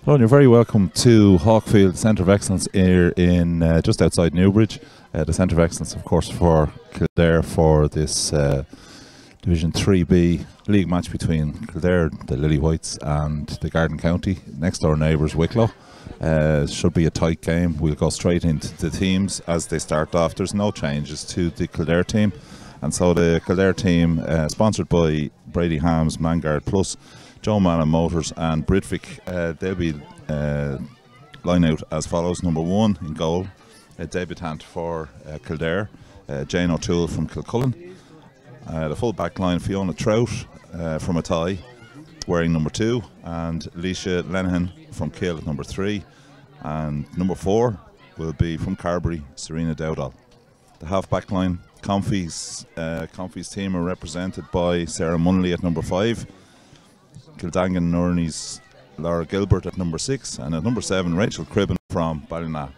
Hello, and you're very welcome to Hawkfield Centre of Excellence here in just outside Newbridge. The Centre of Excellence, of course, for Kildare for this Division 3B league match between Kildare, the Lily Whites, and the Garden County next door neighbours Wicklow. Should be a tight game. We'll go straight into the teams as they start off. There's no changes to the Kildare team, and so the Kildare team, sponsored by Brady Hams, Mangard Plus, Joe Mallon Motors and Bridvik, they'll be line out as follows. Number 1 in goal, a debutant for Kildare, Jane O'Toole from Kilcullen. The full back line, Fiona Trout from Athy, wearing number 2, and Alicia Lenihan from Kill at number 3. And number 4 will be from Carberry, Serena Dowdall. The half back line, Comfy's team are represented by Sarah Munnelly at number 5. Kildangan Nurney's Laura Gilbert at number 6, and at number 7 Rachel Cribben from Ballina.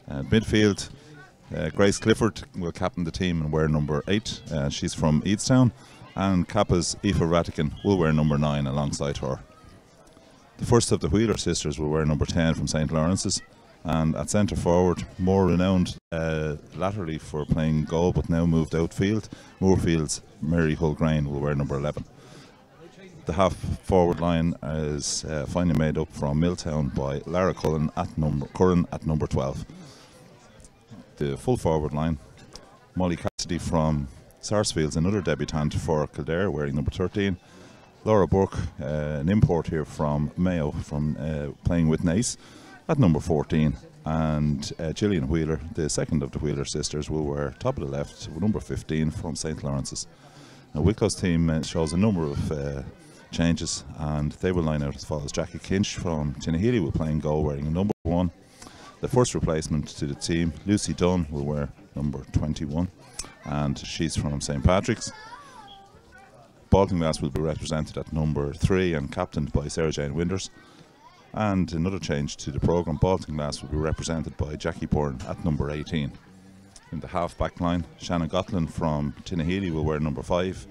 Midfield, Grace Clifford will captain the team and wear number 8. She's from Eadstown, and Kappa's Aoife Ratigan will wear number 9 alongside her. The first of the Wheeler sisters will wear number 10 from St Lawrence's, and at centre forward, more renowned latterly for playing goal but now moved outfield, Moorfield's Mary Hull-Grain will wear number 11. The half forward line is finally made up from Milltown by Lara Curran at number 12. The full forward line, Molly Cassidy from Sarsfields, another debutant for Kildare, wearing number 13. Laura Burke, an import here from Mayo, from playing with Nace, at number 14. And Gillian Wheeler, the second of the Wheeler sisters, will wear top of the left, number 15 from St Lawrence's. Now, Wicklow's team shows a number of changes, and they will line out as follows. Jackie Kinch from Tinnahealy will play in goal, wearing number 1. The first replacement to the team, Lucy Dunn, will wear number 21, and she's from St Patrick's. Baltinglass will be represented at number 3 and captained by Sarah Jane Winders. And another change to the programme, Baltinglass will be represented by Jackie Byrne at number 18. In the half back line, Shannon Gotlin from Tinnahealy will wear number 5.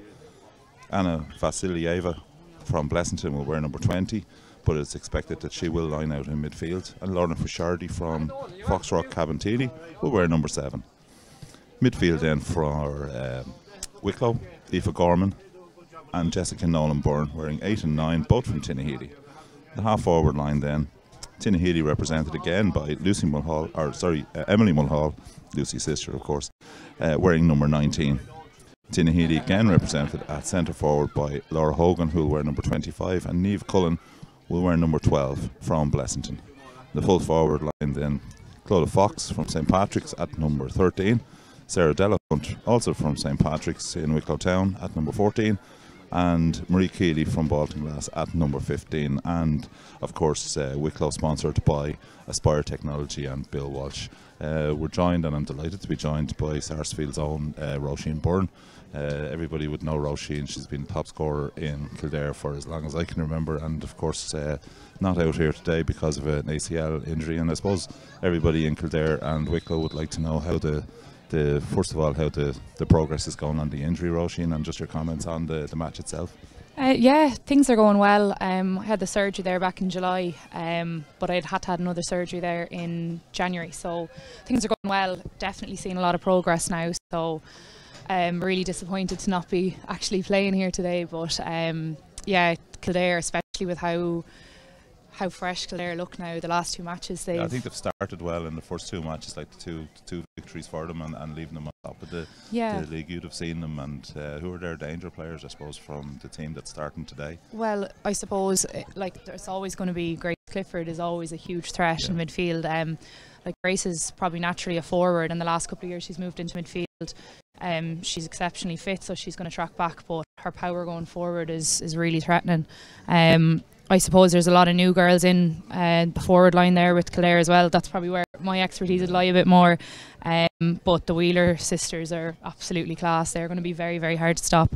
Anna Vasilieva from Blessington will wear number 20, but it's expected that she will line out in midfield. And Lorna Fishardi from Foxrock Cabinteely will wear number 7. Midfield then for Wicklow, Aoife Gorman and Jessica Nolan Byrne, wearing 8 and 9, both from Tinnahealy. The half forward line then, Tinnahealy represented again by Emily Mulhall, Lucy's sister of course, wearing number 19. Tinnahealy again represented at centre forward by Laura Hogan, who will wear number 25, and Niamh Cullen will wear number 12 from Blessington. The full forward line then, Clodagh Fox from St Patrick's at number 13, Sarah Delahunt also from St Patrick's in Wicklow Town at number 14, and Marie Keeley from Baltinglass at number 15, and of course Wicklow sponsored by Aspire Technology and Bill Walsh. We're joined, and I'm delighted to be joined by Sarsfield's own Roisin Byrne. Everybody would know Roisin. She's been top scorer in Kildare for as long as I can remember, and of course not out here today because of an ACL injury. And I suppose everybody in Kildare and Wicklow would like to know how first of all how the progress is going on the injury, Roisin, and just your comments on the match itself. Yeah, things are going well. I had the surgery there back in July, but I'd had to have another surgery there in January, so things are going well. Definitely seeing a lot of progress now, so I'm really disappointed to not be actually playing here today, but yeah, Kildare, especially with how fresh Kildare look now, the last 2 matches I think they've started well in the first 2 matches, like the two victories for them, and leaving them on top of the league. You'd have seen them, and who are their danger players, I suppose, from the team that's starting today? Well, I suppose like there's always going to be Grace Clifford is always a huge threat in midfield. Like Grace is probably naturally a forward, and the last couple of years she's moved into midfield. She's exceptionally fit, so she's going to track back, but her power going forward is really threatening. I suppose there's a lot of new girls in the forward line there with Kildare as well. That's probably where my expertise would lie a bit more. But the Wheeler sisters are absolutely class. They're going to be very, very hard to stop.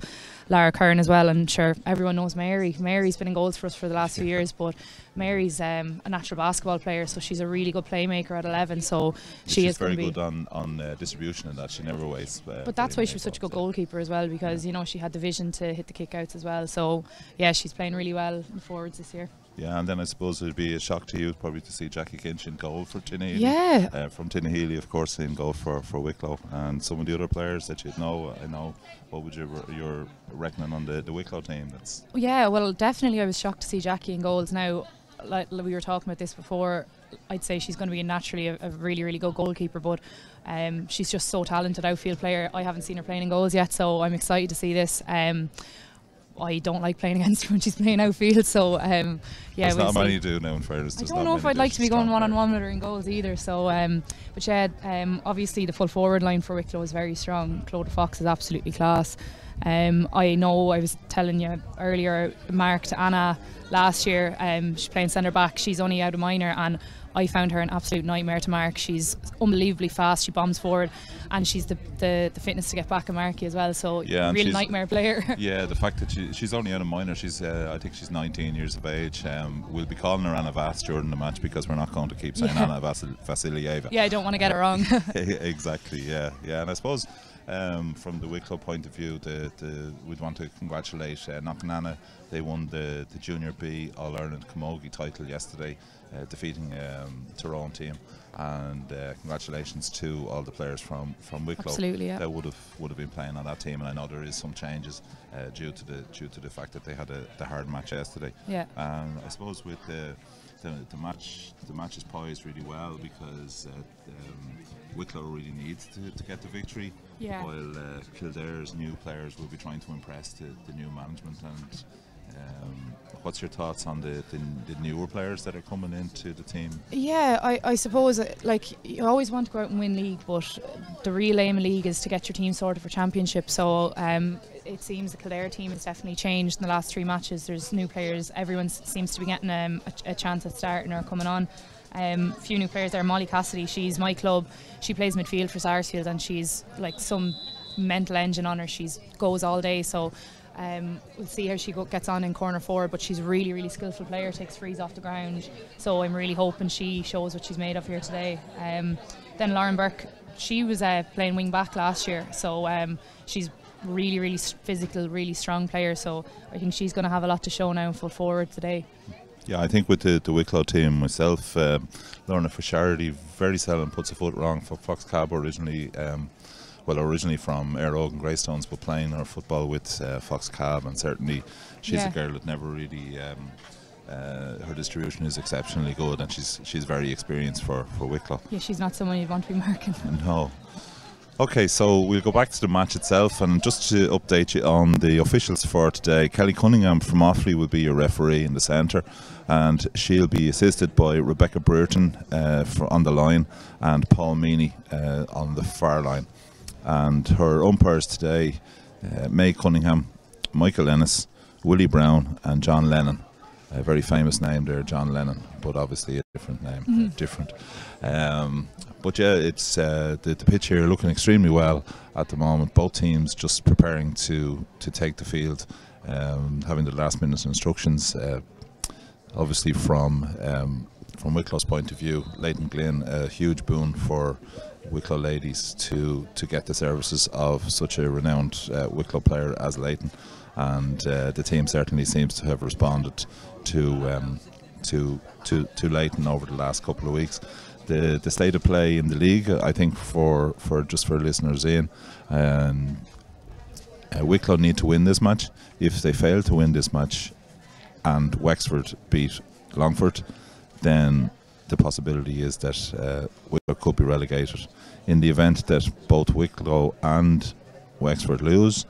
Lara Curran as well, and sure, everyone knows Mary. Mary's been in goals for us for the last few years, but Mary's a natural basketball player, so she's a really good playmaker at 11. So she's very good on distribution, and that she never wastes. But that's why she was such a good goalkeeper as well, because you know she had the vision to hit the kickouts as well. So yeah, she's playing really well in the forwards this year. Yeah, and then I suppose it would be a shock to you probably to see Jackie Kinch in goal for Tinnehealy. Yeah. From Tinnehealy, of course, in goal for Wicklow. And some of the other players that you'd know, what would you're reckoning on the Wicklow team? Yeah, well, definitely I was shocked to see Jackie in goals. Now, like we were talking about this before, I'd say she's going to be naturally a really, really good goalkeeper, but she's just so talented outfield player. I haven't seen her playing in goals yet, so I'm excited to see this. I don't like playing against her when she's playing outfield, so yeah. There's not many do now, in fairness. I don't know if I'd like to be going one-on-one with her in goals either. So, but yeah, obviously the full forward line for Wicklow is very strong. Clodagh Fox is absolutely class. I know I was telling you earlier, marked Anna last year. She's playing centre back. She's only out of minor, and I found her an absolute nightmare to mark. She's unbelievably fast. She bombs forward, and she's the fitness to get back and mark you as well. So yeah, real nightmare player. Yeah, the fact that she's only out of minor. She's I think she's 19 years of age. We'll be calling her Anna Vass during the match because we're not going to keep saying Anna Vasilieva. Yeah, I don't want to get it wrong. Exactly. Yeah, and I suppose. From the Wicklow point of view, we'd want to congratulate Knocknana. They won the Junior B All-Ireland Camogie title yesterday, defeating the Tyrone team. And congratulations to all the players from Wicklow. Absolutely, yeah. That would have been playing on that team, and I know there is some changes due to the fact that they had the hard match yesterday. Yeah. And I suppose with the match is poised really well because Wicklow really needs to get the victory, while Kildare's new players will be trying to impress the new management. And what's your thoughts on the newer players that are coming into the team? Yeah, I suppose like you always want to go out and win league, but the real aim of league is to get your team sorted for championship. So it seems the Kildare team has definitely changed in the last 3 matches. There's new players. Everyone seems to be getting a chance at starting or coming on. A few new players there. Molly Cassidy, she's my club. She plays midfield for Sarsfield, and she's like some mental engine on her. She goes all day. So we'll see how she gets on in corner forward, but she's a really, really skillful player, takes frees off the ground. So I'm really hoping she shows what she's made of here today. Then Lauren Burke, she was playing wing back last year, so she's really, really physical, really strong player. So I think she's going to have a lot to show now in full forward today. Yeah, I think with the Wicklow team myself, Lorna Fishardy very seldom puts a foot wrong. For Fox Cab originally from Air Oak and Greystones, but playing her football with Fox Cab, and certainly she's a girl that never really her distribution is exceptionally good, and she's very experienced for Wicklow. Yeah, she's not someone you'd want to be marking. No. Okay, so we'll go back to the match itself, and just to update you on the officials for today, Kelly Cunningham from Offaly will be your referee in the centre, and she'll be assisted by Rebecca Brereton on the line, and Paul Meany on the far line. And her umpires today, May Cunningham, Michael Ennis, Willie Brown and John Lennon. A very famous name there, John Lennon, but obviously a different name, different. But yeah, it's the pitch here looking extremely well at the moment. Both teams just preparing to take the field, having the last minute instructions. Obviously from Wicklow's point of view, Leighton Glynn, a huge boon for Wicklow ladies to get the services of such a renowned Wicklow player as Leighton, and the team certainly seems to have responded to Leighton over the last couple of weeks. The state of play in the league, I think, for listeners in, Wicklow need to win this match. If they fail to win this match and Wexford beat Longford, then the possibility is that Wicklow could be relegated. In the event that both Wicklow and Wexford lose,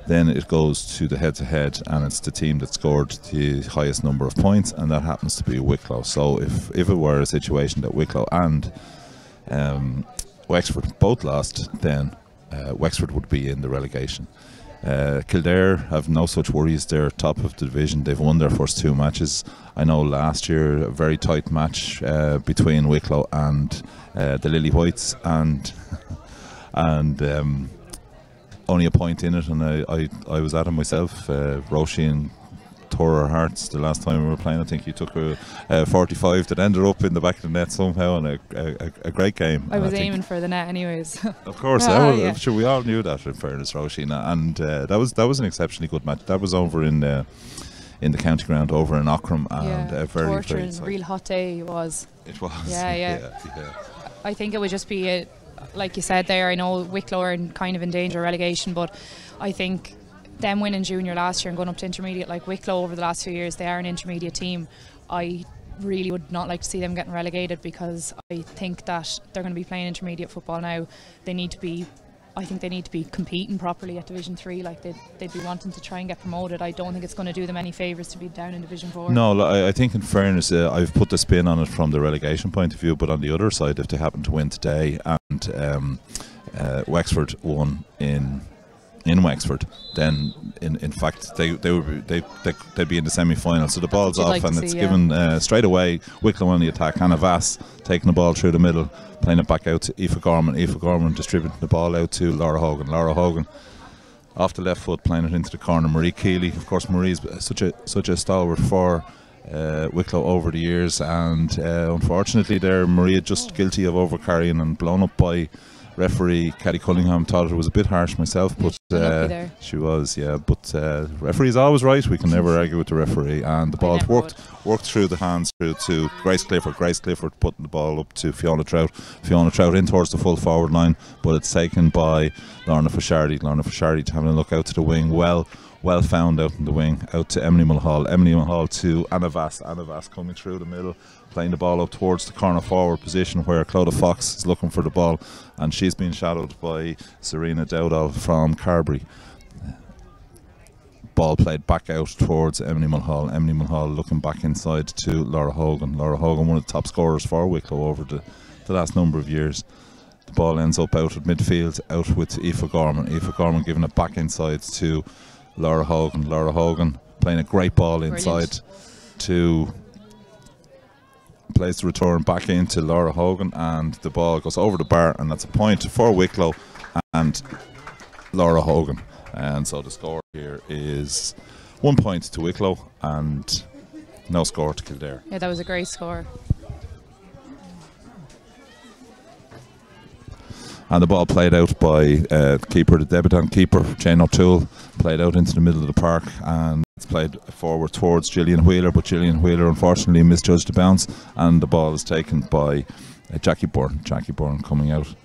then it goes to the head-to-head, and it's the team that scored the highest number of points, and that happens to be Wicklow. So if it were a situation that Wicklow and Wexford both lost, then Wexford would be in the relegation. Kildare have no such worries. They're top of the division. They've won their first 2 matches. I know last year a very tight match between Wicklow and the Lily Whites, and only a point in it, and I was at it myself. Roisin tore our hearts the last time we were playing. I think you took a 45 that ended up in the back of the net somehow, and a great game. I was aiming for the net anyways. Of course, I'm sure we all knew that, in fairness, Roisin, and that was an exceptionally good match. That was over in in the county ground over in Ockram, and very, torture very and real hot day it was. It was. Yeah. I think it would just be like you said there. I know Wicklow are kind of in danger of relegation, but I think them winning junior last year and going up to intermediate, like Wicklow over the last few years, they are an intermediate team. I really would not like to see them getting relegated, because I think that they're going to be playing intermediate football now. I think they need to be competing properly at Division 3. Like they'd be wanting to try and get promoted. I don't think it's going to do them any favours to be down in Division 4. No, I think in fairness, I've put the spin on it from the relegation point of view, but on the other side, if they happen to win today and Wexford won in Wexford, then in fact they'd be in the semi-final. So the ball's off, and it's given straight away. Wicklow on the attack. Anna Vass taking the ball through the middle, playing it back out to Aoife Gorman. Aoife Gorman distributing the ball out to Laura Hogan. Laura Hogan off the left foot, playing it into the corner. Marie Keeley, of course, Marie's such a stalwart for Wicklow over the years, and unfortunately there Maria just guilty of overcarrying and blown up by referee Caddy Cunningham. Thought it was a bit harsh myself, but she was, but referee's always right. We can never argue with the referee, and the ball's worked through the hands through to Grace Clifford. Grace Clifford putting the ball up to Fiona Trout. Fiona Trout in towards the full forward line, but it's taken by Lorna Fashardi. Lorna Fashardi having a look out to the wing. Well found out in the wing, out to Emily Mulhall. Emily Mulhall to Anna Vass. Anna Vass coming through the middle, playing the ball up towards the corner forward position where Clodagh Fox is looking for the ball, and she's being shadowed by Serena Dowdall from Carberry. Ball played back out towards Emily Mulhall. Emily Mulhall looking back inside to Laura Hogan. Laura Hogan, one of the top scorers for Wicklow over the last number of years. The ball ends up out at midfield, out with Aoife Gorman. Aoife Gorman giving it back inside to Laura Hogan. Laura Hogan playing a great ball inside to plays the return back into Laura Hogan, and the ball goes over the bar, and that's a point for Wicklow and Laura Hogan. And so the score here is 1 point to Wicklow and no score to Kildare. Yeah, that was a great score. And the ball played out by keeper, the debutant keeper, Jane O'Toole, played out into the middle of the park, and it's played forward towards Gillian Wheeler, but Gillian Wheeler unfortunately misjudged the bounce, and the ball is taken by Jackie Byrne. Jackie Byrne coming out,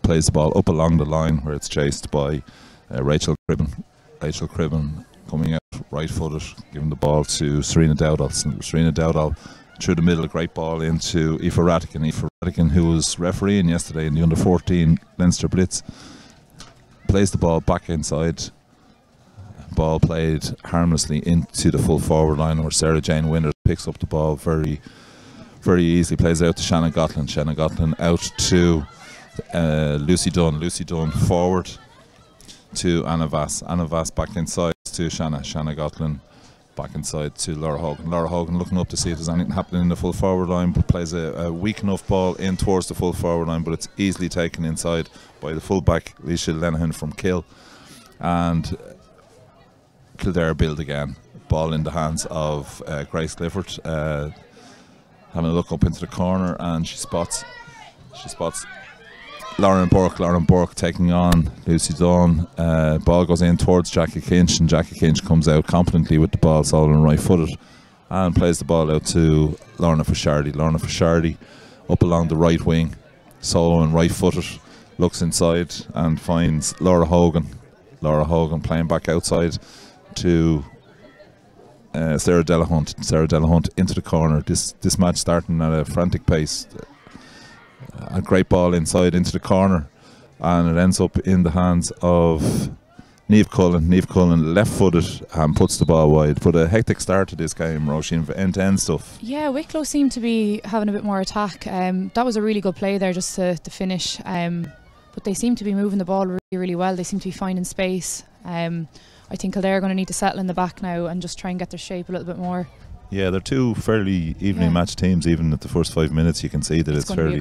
plays the ball up along the line where it's chased by Rachel Cribben. Rachel Cribben coming out right-footed, giving the ball to Serena Dowdall. Serena Dowdall through the middle, a great ball into Aoife Ratigan. Aoife Ratigan, who was refereeing yesterday in the under-14 Leinster Blitz, plays the ball back inside. Ball played harmlessly into the full forward line where Sarah Jane Winters picks up the ball very, very easily, plays out to Shannon Gotlin. Shannon Gotlin out to Lucy Dunn. Lucy Dunn forward to Anna Vass. Anna Vass back inside to Shanna. Shanna Gotlin back inside to Laura Hogan. Laura Hogan looking up to see if there's anything happening in the full forward line, but plays a weak enough ball in towards the full forward line, but it's easily taken inside by the fullback Leisha Lenihan from Kill, and Kildare build again. Ball in the hands of Grace Clifford, having a look up into the corner, and she spots Lauren Burke. Lauren Burke taking on Lucy Dawn. Ball goes in towards Jackie Kinch, and Jackie Kinch comes out competently with the ball, solid right footed, and plays the ball out to Lorna Fashardi. Lorna Fashardi up along the right wing, solo and right footed, looks inside and finds Laura Hogan. Laura Hogan playing back outside to Sarah Delahunt. Sarah Delahunt into the corner. This match starting at a frantic pace. A great ball inside into the corner, and it ends up in the hands of Niamh Cullen. Niamh Cullen left-footed and puts the ball wide. But a hectic start to this game, Roisin, end-to-end stuff. Yeah, Wicklow seemed to be having a bit more attack. That was a really good play there just to finish. But they seem to be moving the ball really, really well. They seem to be finding space. I think Kildare are going to need to settle in the back now and just try and get their shape a little bit more. Yeah, they're two fairly evenly matched teams. Even at the first 5 minutes, you can see that it's fairly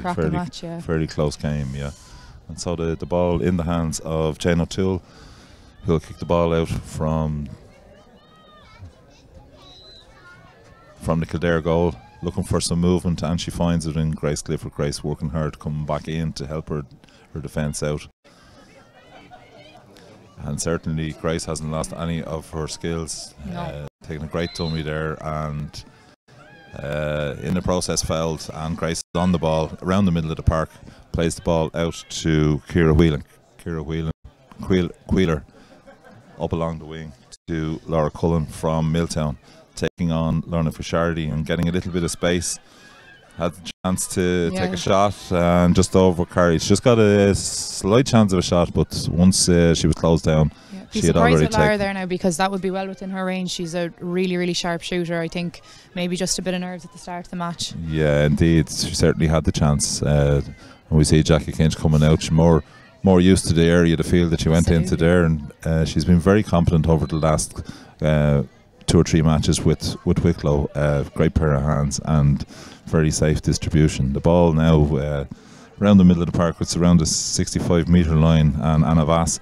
close game. Yeah, and so the ball in the hands of Jane O'Toole, who'll kick the ball out from the Kildare goal, looking for some movement, and she finds it in Grace Clifford. Grace working hard, coming back in to help her defence out. And certainly Grace hasn't lost any of her skills. No. Taking a great dummy there, and in the process fouled, and Grace is on the ball around the middle of the park, plays the ball out to Ciara Wheeler up along the wing to Laura Cullen from Milltown, taking on Lorna Fishardi and getting a little bit of space. Had the chance to take a shot and just overcarried. She's got a slight chance of a shot, but once she was closed down, she had already taken. Lara there now, because that would be well within her range. She's a really, really sharp shooter. I think maybe just a bit of nerves at the start of the match. Yeah, indeed, she certainly had the chance. And we see Jackie Kinch coming out. She's more used to the area, the field that she went into there, and she's been very competent over the last 2 or 3 matches with Wicklow. Great pair of hands and very safe distribution. The ball now around the middle of the park, it's around the 65-metre line, and Anna Vass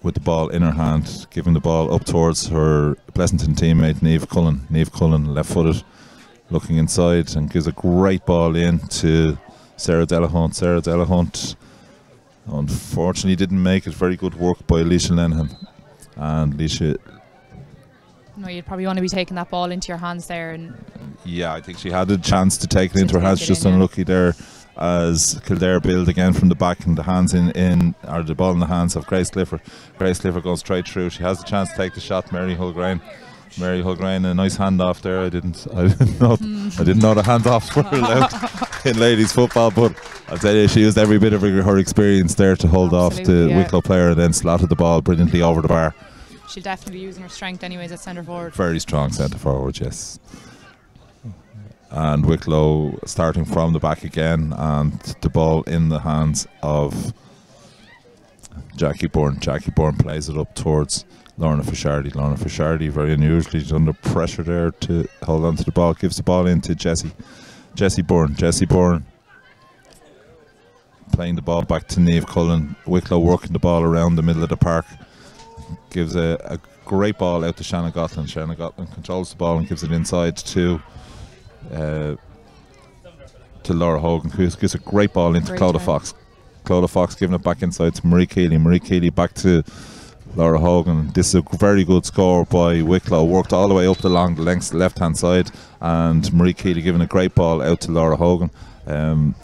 with the ball in her hand, giving the ball up towards her Pleasanton teammate Niamh Cullen. Niamh Cullen, left-footed, looking inside, and gives a great ball in to Sarah Delahunt. Sarah Delahunt unfortunately didn't make it. Very good work by Alicia Lenihan. And Alicia... No, you'd probably want to be taking that ball into your hands there. And yeah, I think she had a chance to take it into her hands. Just unlucky there, as Kildare build again from the back, and the hands or the ball in the hands of Grace Clifford. Grace Clifford goes straight through. She has the chance to take the shot. Mary Hulgrain, a nice handoff there. I didn't know the handoffs were allowed in ladies football, but I'll tell you, she used every bit of her experience there to hold off the Wicklow player, and then slotted the ball brilliantly over the bar. She'll definitely be using her strength anyways at centre forward. Very strong centre forward, yes. And Wicklow starting from the back again, and the ball in the hands of Jackie Byrne. Jackie Byrne plays it up towards Lorna Fishardi. Lorna Fishardi, very unusually, she's under pressure there to hold on to the ball. Gives the ball into Jessie Byrne. Jessie Byrne playing the ball back to Niamh Cullen. Wicklow working the ball around the middle of the park. Gives a great ball out to Shanna Gotland. Shanna Gotland controls the ball and gives it inside to Laura Hogan, who gives a great ball into Clodagh Fox. Clodagh Fox giving it back inside to Marie Keeley. Marie Keeley back to Laura Hogan. This is a very good score by Wicklow. Worked all the way up along the left hand side, and Marie Keeley giving a great ball out to Laura Hogan.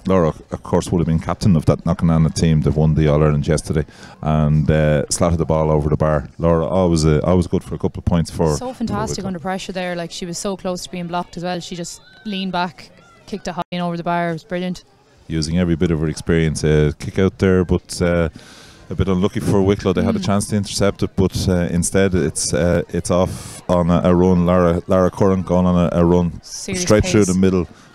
Laura, of course, would have been captain of that Knocknana team that won the All-Ireland yesterday, and slotted the ball over the bar. Laura always good for a couple of points for. So fantastic under pressure there. Like, she was so close to being blocked as well. She just leaned back, kicked it high and over the bar. It was brilliant. Using every bit of her experience, kick out there, but a bit unlucky for Wicklow. They had a chance to intercept it, but instead it's off on a run. Lara Curran going on a run straight pace through the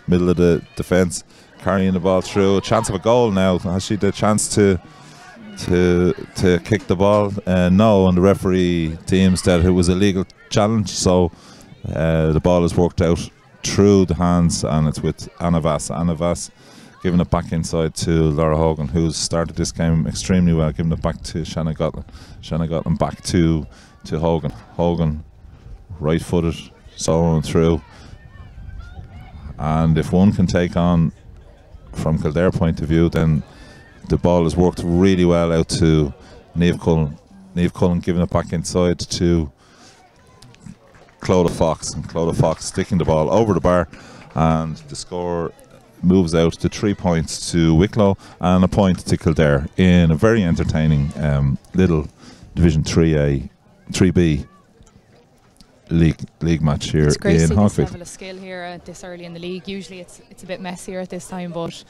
middle of the defence, carrying the ball through. A chance of a goal now. Has she the chance to kick the ball? No, and the referee deems that it was a legal challenge, so the ball is worked out through the hands, and it's with Anna Vass. Anna Vass giving it back inside to Laura Hogan, who's started this game extremely well, giving it back to Shanna Gotland. Shanna Gotland back to Hogan. Hogan right footed, soloing through. And if one can take on from Kildare point of view, then the ball has worked really well out to Niamh Cullen. Niamh Cullen giving it back inside to Clodagh Fox, and Clodagh Fox sticking the ball over the bar, and the score moves out to 3 points to Wicklow and a point to Kildare in a very entertaining Lidl Division 3B league match here in Hawkfield. It's great to see this level of skill here this early in the league. Usually it's a bit messier at this time, but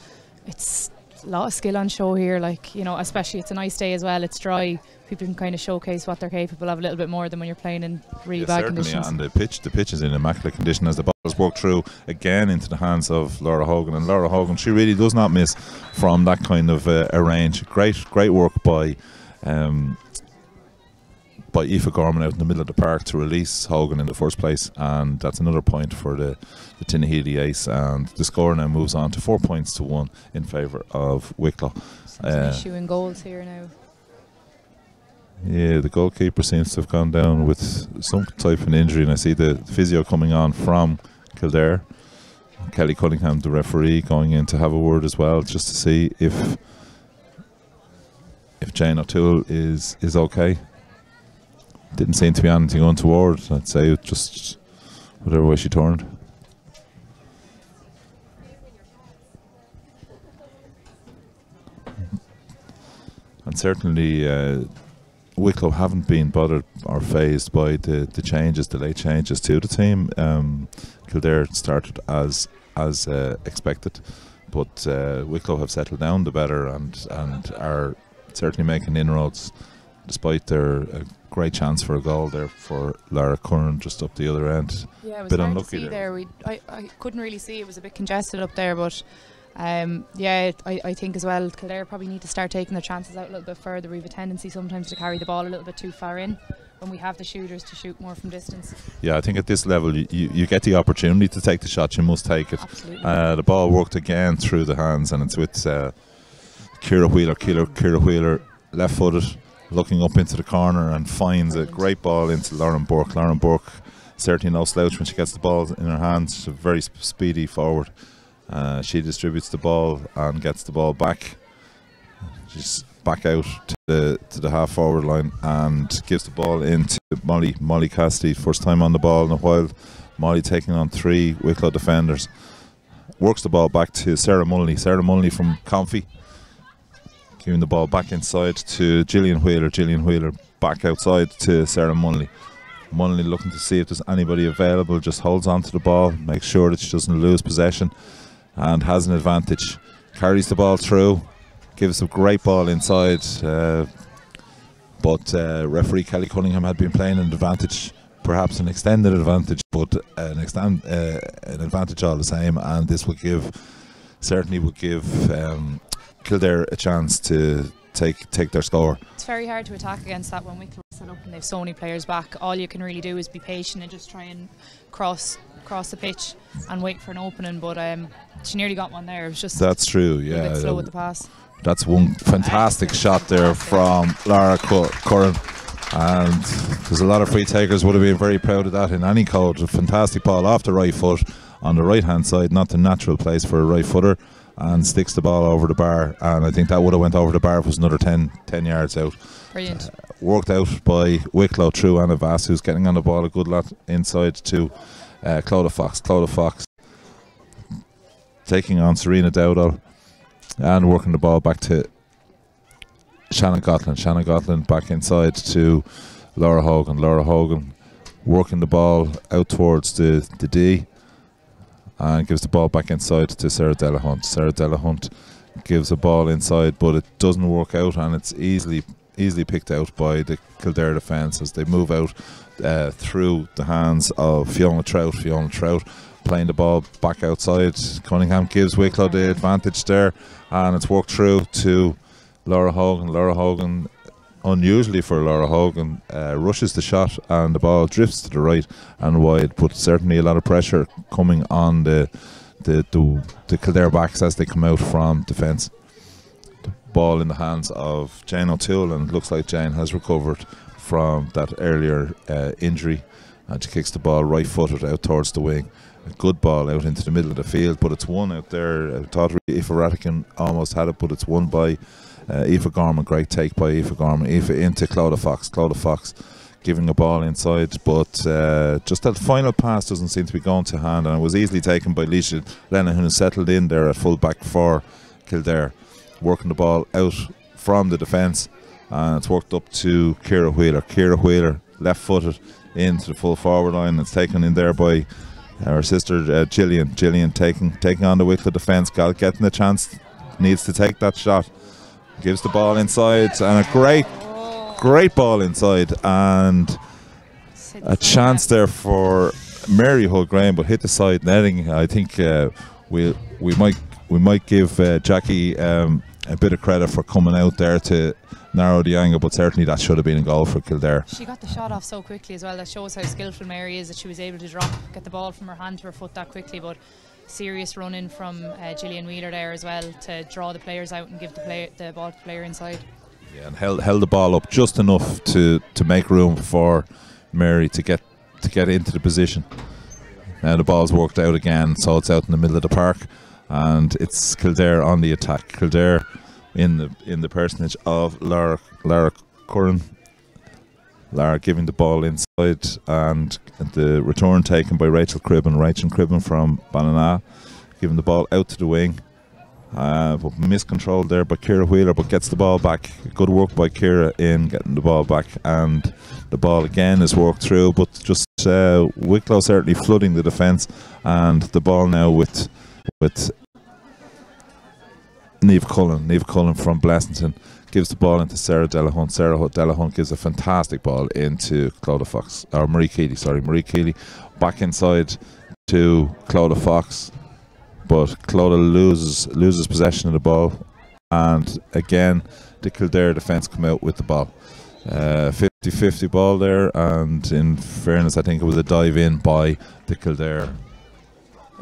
it's a lot of skill on show here. Like, you know, especially it's a nice day as well. It's dry. People can kind of showcase what they're capable of a little bit more than when you're playing in really bad conditions. And the pitch is in immaculate condition as the ball is worked through again into the hands of Laura Hogan. And Laura Hogan, she really does not miss from that kind of a range. Great work by Aoife Gorman out in the middle of the park to release Hogan in the first place, and that's another point for the Tinahely Ace, and the score now moves on to 4 points to 1 in favour of Wicklow. An issue in goals here now. Yeah, the goalkeeper seems to have gone down with some type of injury, and I see the physio coming on from Kildare. Kelly Cunningham, the referee, going in to have a word as well, just to see if if Jane O'Toole is okay. Didn't seem to be anything untoward. I'd say just whatever way she turned. And certainly Wicklow haven't been bothered or phased by the changes, the late changes to the team. Kildare started as expected, but Wicklow have settled down the better and are certainly making inroads, despite their great chance for a goal there for Lara Curran just up the other end. Yeah, it was bit hard unlucky to see there. I couldn't really see. It was a bit congested up there, but yeah, I think as well Kildare probably need to start taking their chances out a little bit further. We have a tendency sometimes to carry the ball a little bit too far in when we have the shooters to shoot more from distance. Yeah, I think at this level you get the opportunity to take the shot, you must take it. Absolutely. The ball worked again through the hands, and it's with Ciara Wheeler, left-footed, looking up into the corner and finds a great ball into Lauren Burke. Lauren Burke, certainly no slouch when she gets the ball in her hands. She's a very speedy forward. She distributes the ball and gets the ball back. She's back out to the half forward line and gives the ball into Molly Cassidy. First time on the ball in a while. Molly taking on 3 Wicklow defenders. Works the ball back to Sarah Mullally. Sarah Mullally from Comfy, giving the ball back inside to Gillian Wheeler. Gillian Wheeler back outside to Sarah Mullally. Mullally looking to see if there's anybody available, just holds on to the ball, makes sure that she doesn't lose possession and has an advantage. Carries the ball through, gives a great ball inside, but referee Kelly Cunningham had been playing an advantage, perhaps an extended advantage, but an advantage all the same, and this certainly would give Kildare a chance to take their score. It's very hard to attack against that when Wicklow set up and they've so many players back. All you can really do is be patient and just try and cross the pitch and wait for an opening, but she nearly got one there. It was just that's true, a yeah. bit slow with the pass. That's one fantastic shot there from Lara Curran, and there's a lot of free takers would have been very proud of that in any code. A fantastic ball off the right foot on the right hand side, not the natural place for a right footer, and sticks the ball over the bar, and I think that would have went over the bar if it was another 10 yards out. Brilliant. Worked out by Wicklow through Anna Vass, who's getting on the ball, a good lot inside to Clodagh Fox. Clodagh Fox taking on Serena Dowdall and working the ball back to Shannon Gotland. Shannon Gotland back inside to Laura Hogan. Laura Hogan working the ball out towards the D and gives the ball back inside to Sarah Delahunt. Sarah Delahunt gives a ball inside, but it doesn't work out, and it's easily picked out by the Kildare defence as they move out through the hands of Fiona Trout. Fiona Trout playing the ball back outside. Cunningham gives Wicklow the advantage there, and it's worked through to Laura Hogan. Laura Hogan, unusually for Laura Hogan, rushes the shot and the ball drifts to the right and wide, but certainly a lot of pressure coming on the Kildare backs as they come out from defence. The ball in the hands of Jane O'Toole, and it looks like Jane has recovered from that earlier injury, and she kicks the ball right footed out towards the wing. A good ball out into the middle of the field, but it's won out there. I thought Aoife Rattigan almost had it, but it's won by Aoife Gorman. Great take by Aoife Gorman. Aoife into Clodagh Fox. Clodagh Fox giving a ball inside, but just that final pass doesn't seem to be going to hand, and it was easily taken by Leisha Lennon, who settled in there at full back for Kildare, working the ball out from the defence, and it's worked up to Ciara Wheeler. Ciara Wheeler left footed into the full forward line. It's taken in there by her sister Gillian. Gillian taking on the Wicklow defence, getting the chance, needs to take that shot, gives the ball inside, and a great ball inside, and a chance there for Mary Hull Graham, but hit the side netting. I think we might give Jackie a bit of credit for coming out there to narrow the angle, but certainly that should have been a goal for Kildare. She got the shot off so quickly as well. That shows how skillful Mary is, that she was able to get the ball from her hand to her foot that quickly. But serious run in from Gillian Wheeler there as well to draw the players out and give the ball to the player inside. Yeah, and held the ball up just enough to make room for Mary to get into the position. Now the ball's worked out again, so it's out in the middle of the park, and it's Kildare on the attack. Kildare in the personage of Lara Curran. Lara giving the ball inside, and the return taken by Rachel Cribben from Ballina, giving the ball out to the wing. But miscontrolled there by Ciara Wheeler, but gets the ball back. Good work by Ciara in getting the ball back, and the ball again is worked through, but just Wicklow certainly flooding the defence, and the ball now with Niamh Cullen from Blessington gives the ball into Sarah Delahunt. Sarah Delahunt gives a fantastic ball into Marie Keeley back inside to Clodagh Fox, but Clodagh loses possession of the ball, and again the Kildare defence come out with the ball. 50-50 ball there, and in fairness I think it was a dive in by the Kildare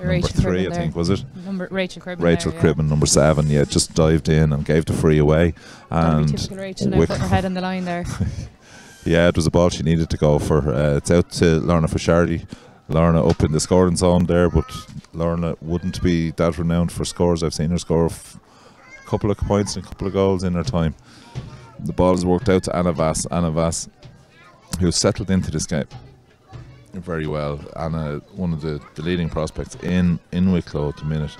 number 3, I think, was it? Rachel Cribben. Rachel Cribben, number 7, just dived in and gave the free away. And typical Rachel now, putting her head on the line there. Yeah, it was a ball she needed to go for. It's out to Lorna Fishardi. Lorna up in the scoring zone there, but Lorna wouldn't be that renowned for scores. I've seen her score a couple of points and a couple of goals in her time. The ball is worked out to Anna Vass, who's settled into this game very well. Anna, one of the leading prospects in Wicklow at the minute,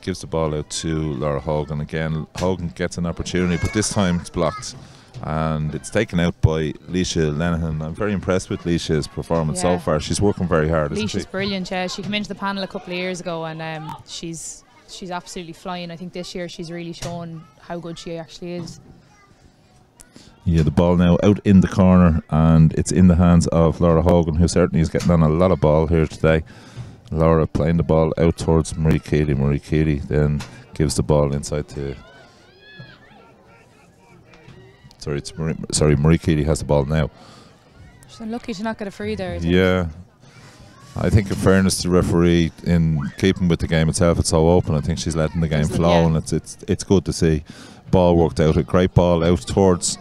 gives the ball out to Laura Hogan. Again, Hogan gets an opportunity, but this time it's blocked, and it's taken out by Leisha Lenihan. I'm very impressed with Leisha's performance so far. She's working very hard, isn't she? Leisha's brilliant, yeah. She came into the panel a couple of years ago, and she's absolutely flying. I think this year she's really shown how good she actually is. Yeah, the ball now out in the corner, and it's in the hands of Laura Hogan, who certainly is getting on a lot of ball here today. Laura playing the ball out towards Marie Keeley. Marie Keeley then gives the ball inside to... Marie Keeley has the ball now. She's unlucky to not get a free there. Yeah. I think in fairness to the referee, in keeping with the game itself, it's so open. I think she's letting the game flow, and it's good to see. Ball worked out, a great ball out towards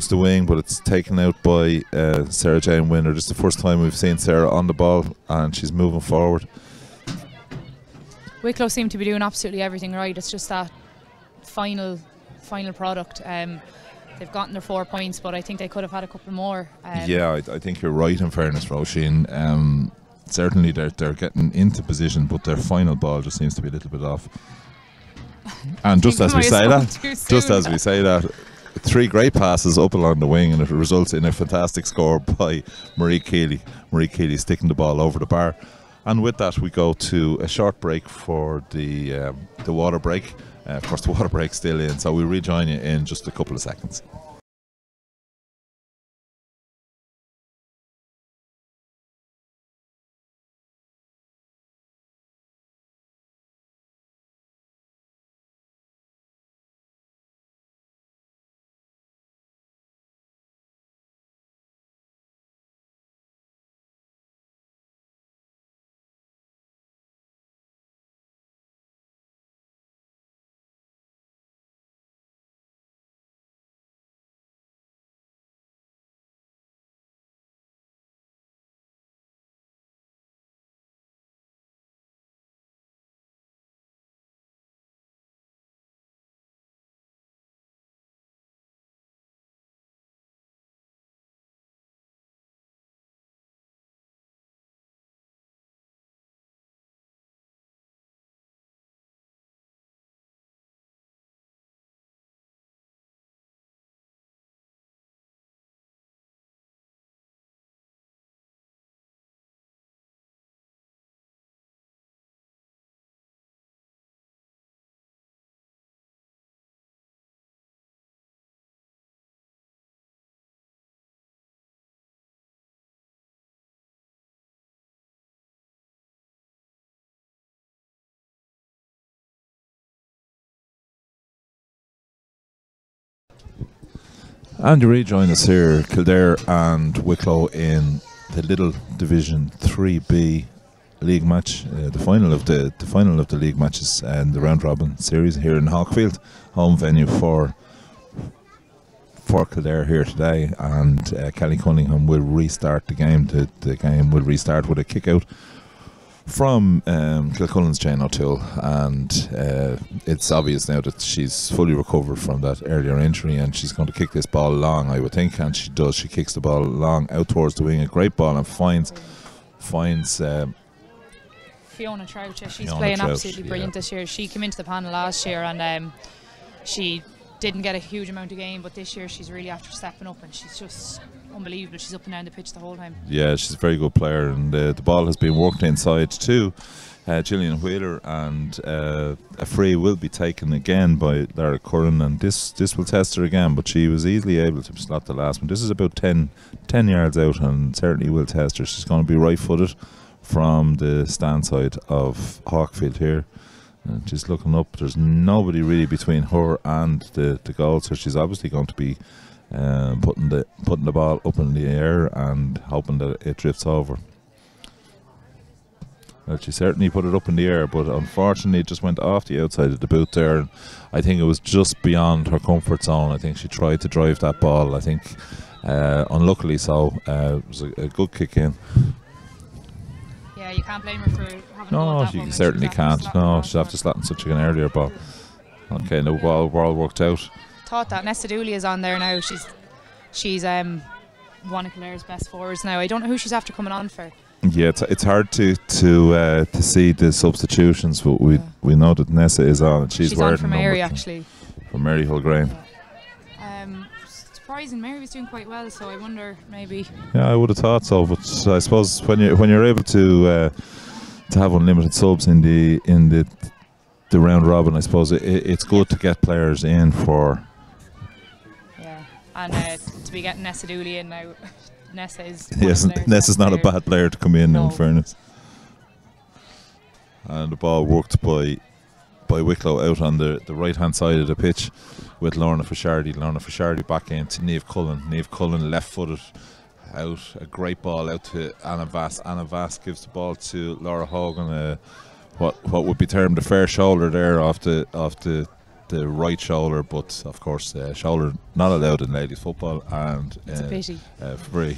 the wing, but it's taken out by Sarah Jane Winner. This is the first time we've seen Sarah on the ball, and she's moving forward. Wicklow seem to be doing absolutely everything right. It's just that final product. They've gotten their 4 points, but I think they could have had a couple more. Yeah, I think you're right, in fairness, Roisin. Certainly they're getting into position, but their final ball just seems to be a little bit off. And just as we say that, 3 great passes up along the wing, and it results in a fantastic score by Marie Keeley. Marie Keeley sticking the ball over the bar. And with that, we go to a short break for the water break. Of course, the water break's still in, so we'll rejoin you in just a couple of seconds. And you rejoin us here, Kildare and Wicklow, in the Lidl Division 3B league match, the final of the league matches and the round robin series here in Hawkfield, home venue for Kildare here today. And Kelly Cunningham will restart the game. The game will restart with a kick out from Kilcullen's Jane O'Toole, and it's obvious now that she's fully recovered from that earlier injury, and she's going to kick this ball long, I would think, and she does. She kicks the ball long out towards the wing, a great ball, and finds Fiona Trout. She's Fiona playing Trout, absolutely brilliant this year. She came into the panel last year and she didn't get a huge amount of game, but this year she's really after stepping up, and she's just unbelievable. She's up and down the pitch the whole time. Yeah, she's a very good player, and the ball has been worked inside to Gillian Wheeler, and a free will be taken again by Lara Curran, and this will test her again, but she was easily able to slot the last one. This is about 10 yards out, and certainly will test her. She's going to be right-footed from the stand side of Hawkfield here. And she's looking up. There's nobody really between her and the goal, so she's obviously going to be putting the ball up in the air and hoping that it drifts over. Well, she certainly put it up in the air, but unfortunately it just went off the outside of the boot there, and I think it was just beyond her comfort zone. I think she tried to drive that ball, I think unluckily so. It was a good kick in. Yeah, you can't blame her for having No, you certainly can't. No, she'll have to slat in such an earlier ball. Okay, no ball worked out. Thought that Nessa Dooley is on there now. She's one of Kildare's best forwards now. I don't know who she's after coming on for. Yeah, it's hard to see the substitutions, but we know that Nessa is on. She's on for Mary, actually. For Mary Hulgrain. Surprising, Mary was doing quite well, so I wonder maybe. Yeah, I would have thought so, but I suppose when you're able to have unlimited subs in the round robin, I suppose it's good to get players in for. Yeah, and to be getting Nessa Dooley in now. Nessa is. Yes, Nessa's not a bad player to come in. No. In fairness. And the ball worked by Wicklow out on the right hand side of the pitch with Lorna Fishardi. Lorna Fishardi back in to Niamh Cullen. Niamh Cullen left footed out, a great ball out to Anna Vass. Anna Vass gives the ball to Laura Hogan. What would be termed a fair shoulder there off the right shoulder, but of course shoulder not allowed in ladies football, and it's a pity. Very.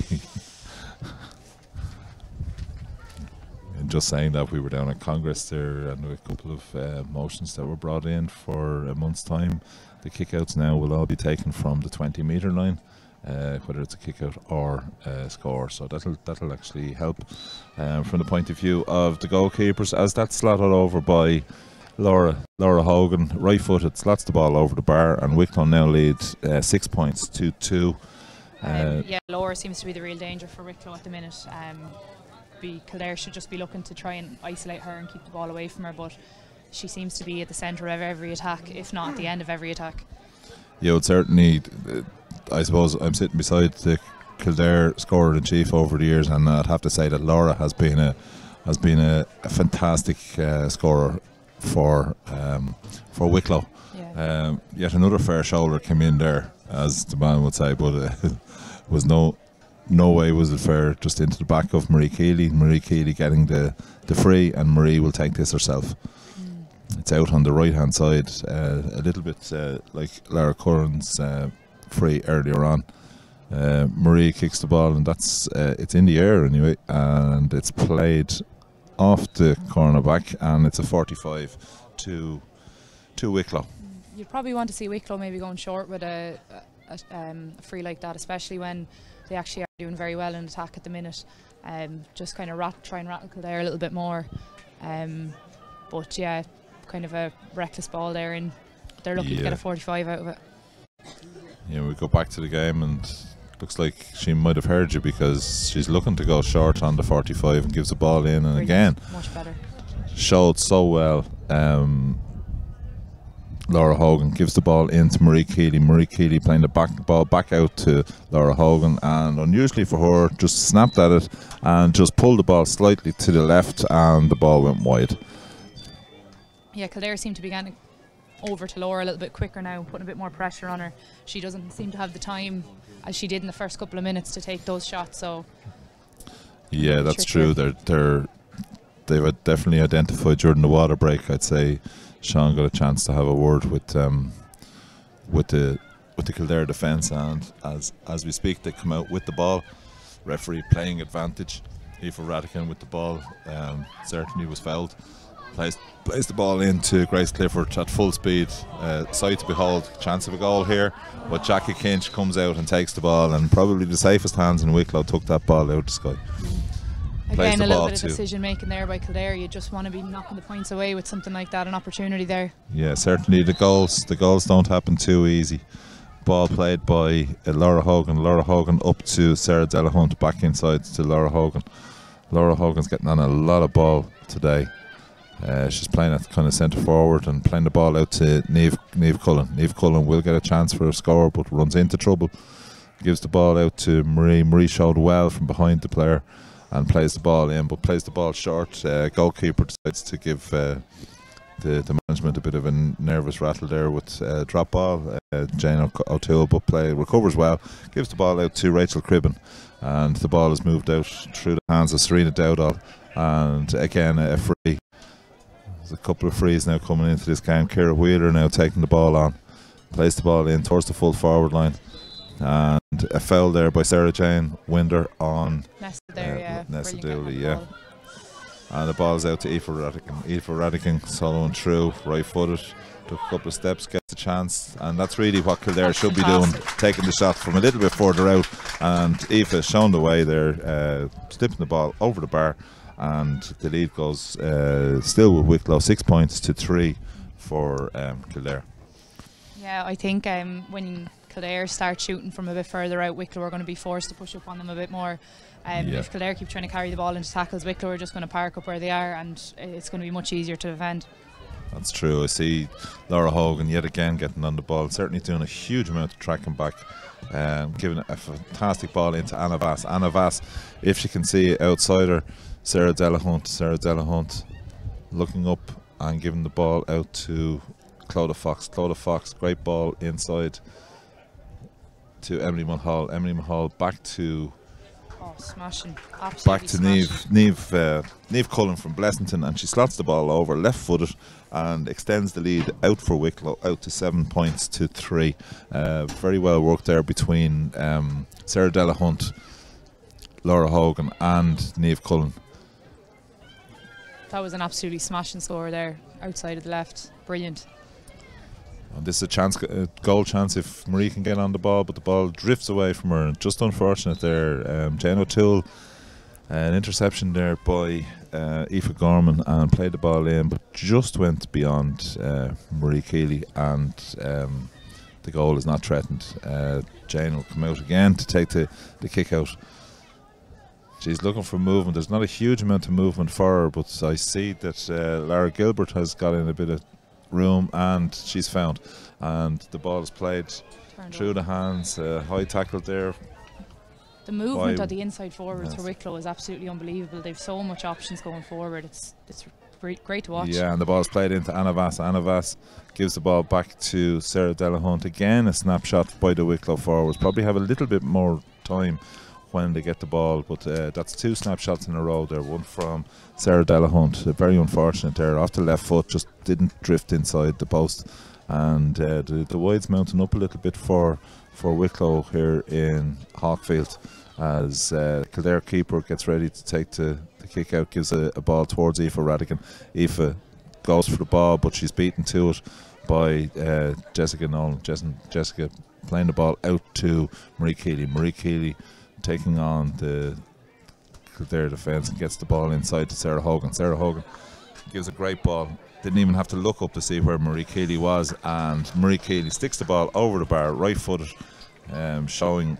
And just saying that, we were down at Congress there, and a couple of motions that were brought in for a month's time. The kickouts now will all be taken from the 20-metre line, whether it's a kickout or a score. So that'll actually help from the point of view of the goalkeepers, as that's slotted over by Laura Hogan, right-footed, slots the ball over the bar, and Wicklow now lead 6 points to 2. Yeah, Laura seems to be the real danger for Wicklow at the minute. Kildare should just be looking to try and isolate her and keep the ball away from her, but she seems to be at the centre of every attack, if not at the end of every attack. Yeah, well, certainly, I suppose I'm sitting beside the Kildare scorer-in-chief over the years, and I'd have to say that Laura has been a fantastic scorer for Wicklow. Yeah. Yet another fair shoulder came in there, as the man would say, but was no way was it fair, just into the back of Marie Keeley. Marie Keeley getting the free, and Marie will take this herself. It's out on the right hand side, a little bit like Lara Curran's free earlier on. Marie kicks the ball, and that's it's in the air anyway, and it's played off the cornerback, and it's a 45 to Wicklow. You'd probably want to see Wicklow maybe going short with a free like that, especially when they actually are doing very well in attack at the minute. Just kind of try and rattle Kildare a little bit more. But yeah, kind of a reckless ball there, and they're lucky to get a 45 out of it. Yeah, we go back to the game, and looks like she might have heard you, because she's looking to go short on the 45 and gives the ball in, and brilliant. Again, much better. Showed so well. Laura Hogan gives the ball into Marie Keeley. Marie Keeley playing the ball back out to Laura Hogan, and unusually for her, just snapped at it and just pulled the ball slightly to the left, and the ball went wide. Yeah, Kildare seem to be getting over to Laura a little bit quicker now, putting a bit more pressure on her. She doesn't seem to have the time as she did in the first couple of minutes to take those shots. So yeah, that's true. They've definitely identified during the water break. I'd say Sean got a chance to have a word with the Kildare defence, and as we speak, they come out with the ball. Referee playing advantage. Aoife Radican with the ball, certainly was fouled. Plays the ball into Grace Clifford at full speed. Sight to behold, chance of a goal here. But Jackie Kinch comes out and takes the ball, and probably the safest hands in Wicklow took that ball out of the sky. Again, a little bit of decision making there by Kildare. You just want to be knocking the points away with something like that, an opportunity there. Yeah, certainly the goals don't happen too easy. Ball played by Laura Hogan. Laura Hogan up to Sarah Delahunt, back inside to Laura Hogan. Laura Hogan's getting on a lot of ball today. She's playing at kind of centre forward and playing the ball out to Niamh Cullen. Niamh Cullen will get a chance for a score, but runs into trouble. Gives the ball out to Marie. Marie showed well from behind the player and plays the ball in, but plays the ball short. Goalkeeper decides to give the management a bit of a nervous rattle there with drop ball. Jane O'Toole, but recovers well. Gives the ball out to Rachel Cribben, and the ball is moved out through the hands of Serena Dowdall. And again, a free. There's a couple of frees now coming into this game. Ciara Wheeler now taking the ball on. Plays the ball in towards the full forward line. And a foul there by Sarah Jane Winder on Nessa Dooley, yeah. And the ball is out to Aoife Radican. Aoife Radican soloing through, right footed, took a couple of steps, gets a chance, and that's really what Kildare should be doing, taking the shot from a little bit further out. And Aoife shown the way there, slipping the ball over the bar, and the lead goes still with Wicklow 6 points to 3 for Kildare. Yeah, I think when Kildare start shooting from a bit further out, Wicklow are going to be forced to push up on them a bit more. If Kildare keep trying to carry the ball into tackles, Wicklow are just going to park up where they are, and it's going to be much easier to defend. That's true. I see Laura Hogan yet again getting on the ball, certainly doing a huge amount of tracking back, giving a fantastic ball into Anna Vass. Anna Vass, if she can see outside her, Sarah Delahunt looking up and giving the ball out to Clodagh Fox. Clodagh Fox, great ball inside to Emily Mulhall. Emily Mulhall back to smashing. Back to Niamh Cullen from Blessington, and she slots the ball over left footed and extends the lead out for Wicklow out to 7 points to 3. Very well worked there between Sarah Delahunt, Laura Hogan and Niamh Cullen. That was an absolutely smashing score there outside of the left. Brilliant. And this is a goal chance if Marie can get on the ball, but the ball drifts away from her. Just unfortunate there. Jane O'Toole, an interception there by Aoife Gorman, and played the ball in, but just went beyond Marie Keeley, and the goal is not threatened. Jane will come out again to take the kick out. She's looking for movement. There's not a huge amount of movement for her, but I see that Lara Gilbert has got in a bit of room, and she's found, and the ball is played through the hands. High tackle there. The movement of the inside forwards for Wicklow is absolutely unbelievable. They've so much options going forward. It's great to watch. Yeah, and the ball is played into Anna Vass. Anna Vass gives the ball back to Sarah Delahunt. Again, a snapshot by the Wicklow forwards. Probably have a little bit more time when they get the ball, but that's 2 snapshots in a row there. One from Sarah Delahunt, very unfortunate there, off the left foot, just didn't drift inside the post, and the wide's mounting up a little bit for Wicklow here in Hawkfield as Kildare keeper gets ready to take the kick out, gives a ball towards Aoife Radican. Aoife goes for the ball, but she's beaten to it by Jessica Nolan. Jessica playing the ball out to Marie Keeley. Marie Keeley taking on their defence and gets the ball inside to Sarah Hogan. Sarah Hogan gives a great ball. Didn't even have to look up to see where Marie Keeley was, and Marie Keeley sticks the ball over the bar, right footed, showing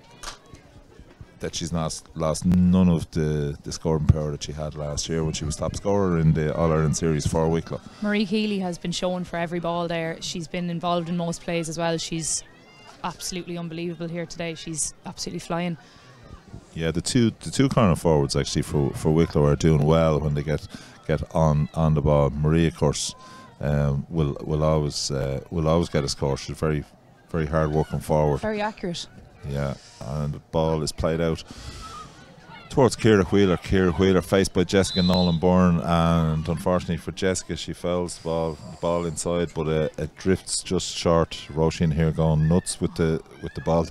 that she's not lost none of the scoring power that she had last year when she was top scorer in the All-Ireland Series for Wicklow. Marie Keeley has been shown for every ball there. She's been involved in most plays as well. She's absolutely unbelievable here today. She's absolutely flying. Yeah, the two corner forwards actually for Wicklow are doing well when they get on the ball. Marie, of course, will always get a score. She's very, very hard working forward. Very accurate. Yeah, and the ball is played out towards Ciara Wheeler. Ciara Wheeler faced by Jessica Nolan Byrne, and unfortunately for Jessica, she fouls the ball inside, but it drifts just short. Roisin here going nuts with the ball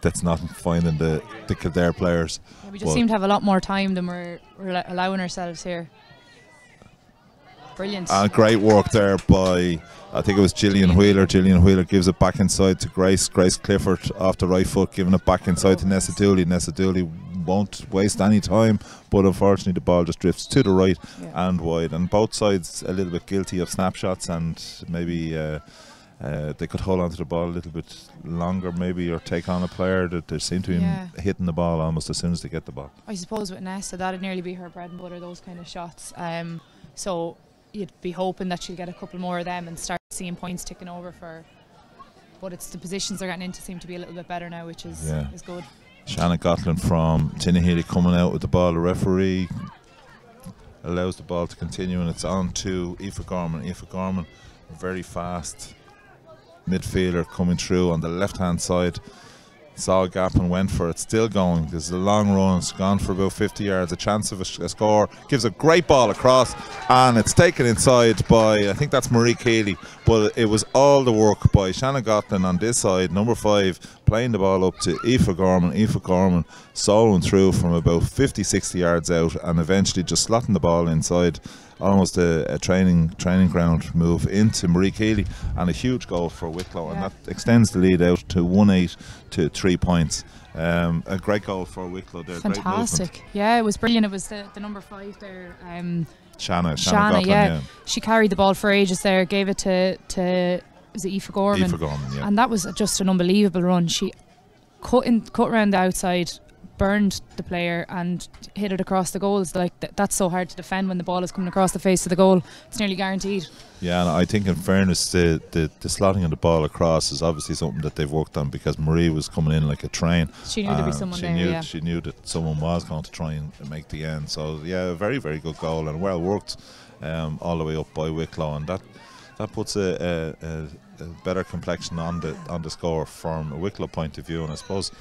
that's not finding the Kildare players. Yeah, we just seem to have a lot more time than we're allowing ourselves here. Brilliant. Great work there by, I think it was Gillian Wheeler. Gillian Wheeler gives it back inside to Grace. Grace Clifford off the right foot, giving it back inside to Nessa Dooley. Nessa Dooley won't waste any time, but unfortunately the ball just drifts to the right and wide. And both sides a little bit guilty of snapshots, and maybe they could hold on to the ball a little bit longer, maybe, or take on a player. That they seem to be hitting the ball almost as soon as they get the ball. I suppose with Nessa, that'd nearly be her bread and butter, those kind of shots. So you'd be hoping that she'll get a couple more of them and start seeing points ticking over for her. But it's the positions they're getting into seem to be a little bit better now, which is good. Shannon Gatlin from Tinnahealy coming out with the ball. The referee allows the ball to continue, and it's on to Aoife Gorman. Aoife Gorman, a very fast midfielder coming through on the left hand side. Saw a gap and went for it. Still going. There's a long run. It's gone for about 50 yards. A chance of a score. Gives a great ball across, and it's taken inside by, I think that's Marie Keeley. But it was all the work by Shannon Gatlin on this side, number 5, playing the ball up to Aoife Gorman. Aoife Gorman soloing through from about 50-60 yards out, and eventually just slotting the ball inside. Almost a training ground move into Marie Keeley, and a huge goal for Wicklow, and that extends the lead out to 1-8 to 3 points. A great goal for Wicklow there. Fantastic. Yeah, it was brilliant. It was the number 5 there. Shanna Gatlin, She carried the ball for ages there, gave it to was it Aoife Gorman? Aoife Gorman, yeah. And that was just an unbelievable run. She cut around the outside, burned the player and hit it across the goals. Like that's so hard to defend when the ball is coming across the face of the goal. It's nearly guaranteed. Yeah, and I think in fairness, the slotting of the ball across is obviously something that they've worked on, because Marie was coming in like a train. She knew there'd be someone there. She knew that someone was going to try and make the end. So yeah, a very, very good goal, and well worked all the way up by Wicklow, and that puts a better complexion on the score from a Wicklow point of view. And I suppose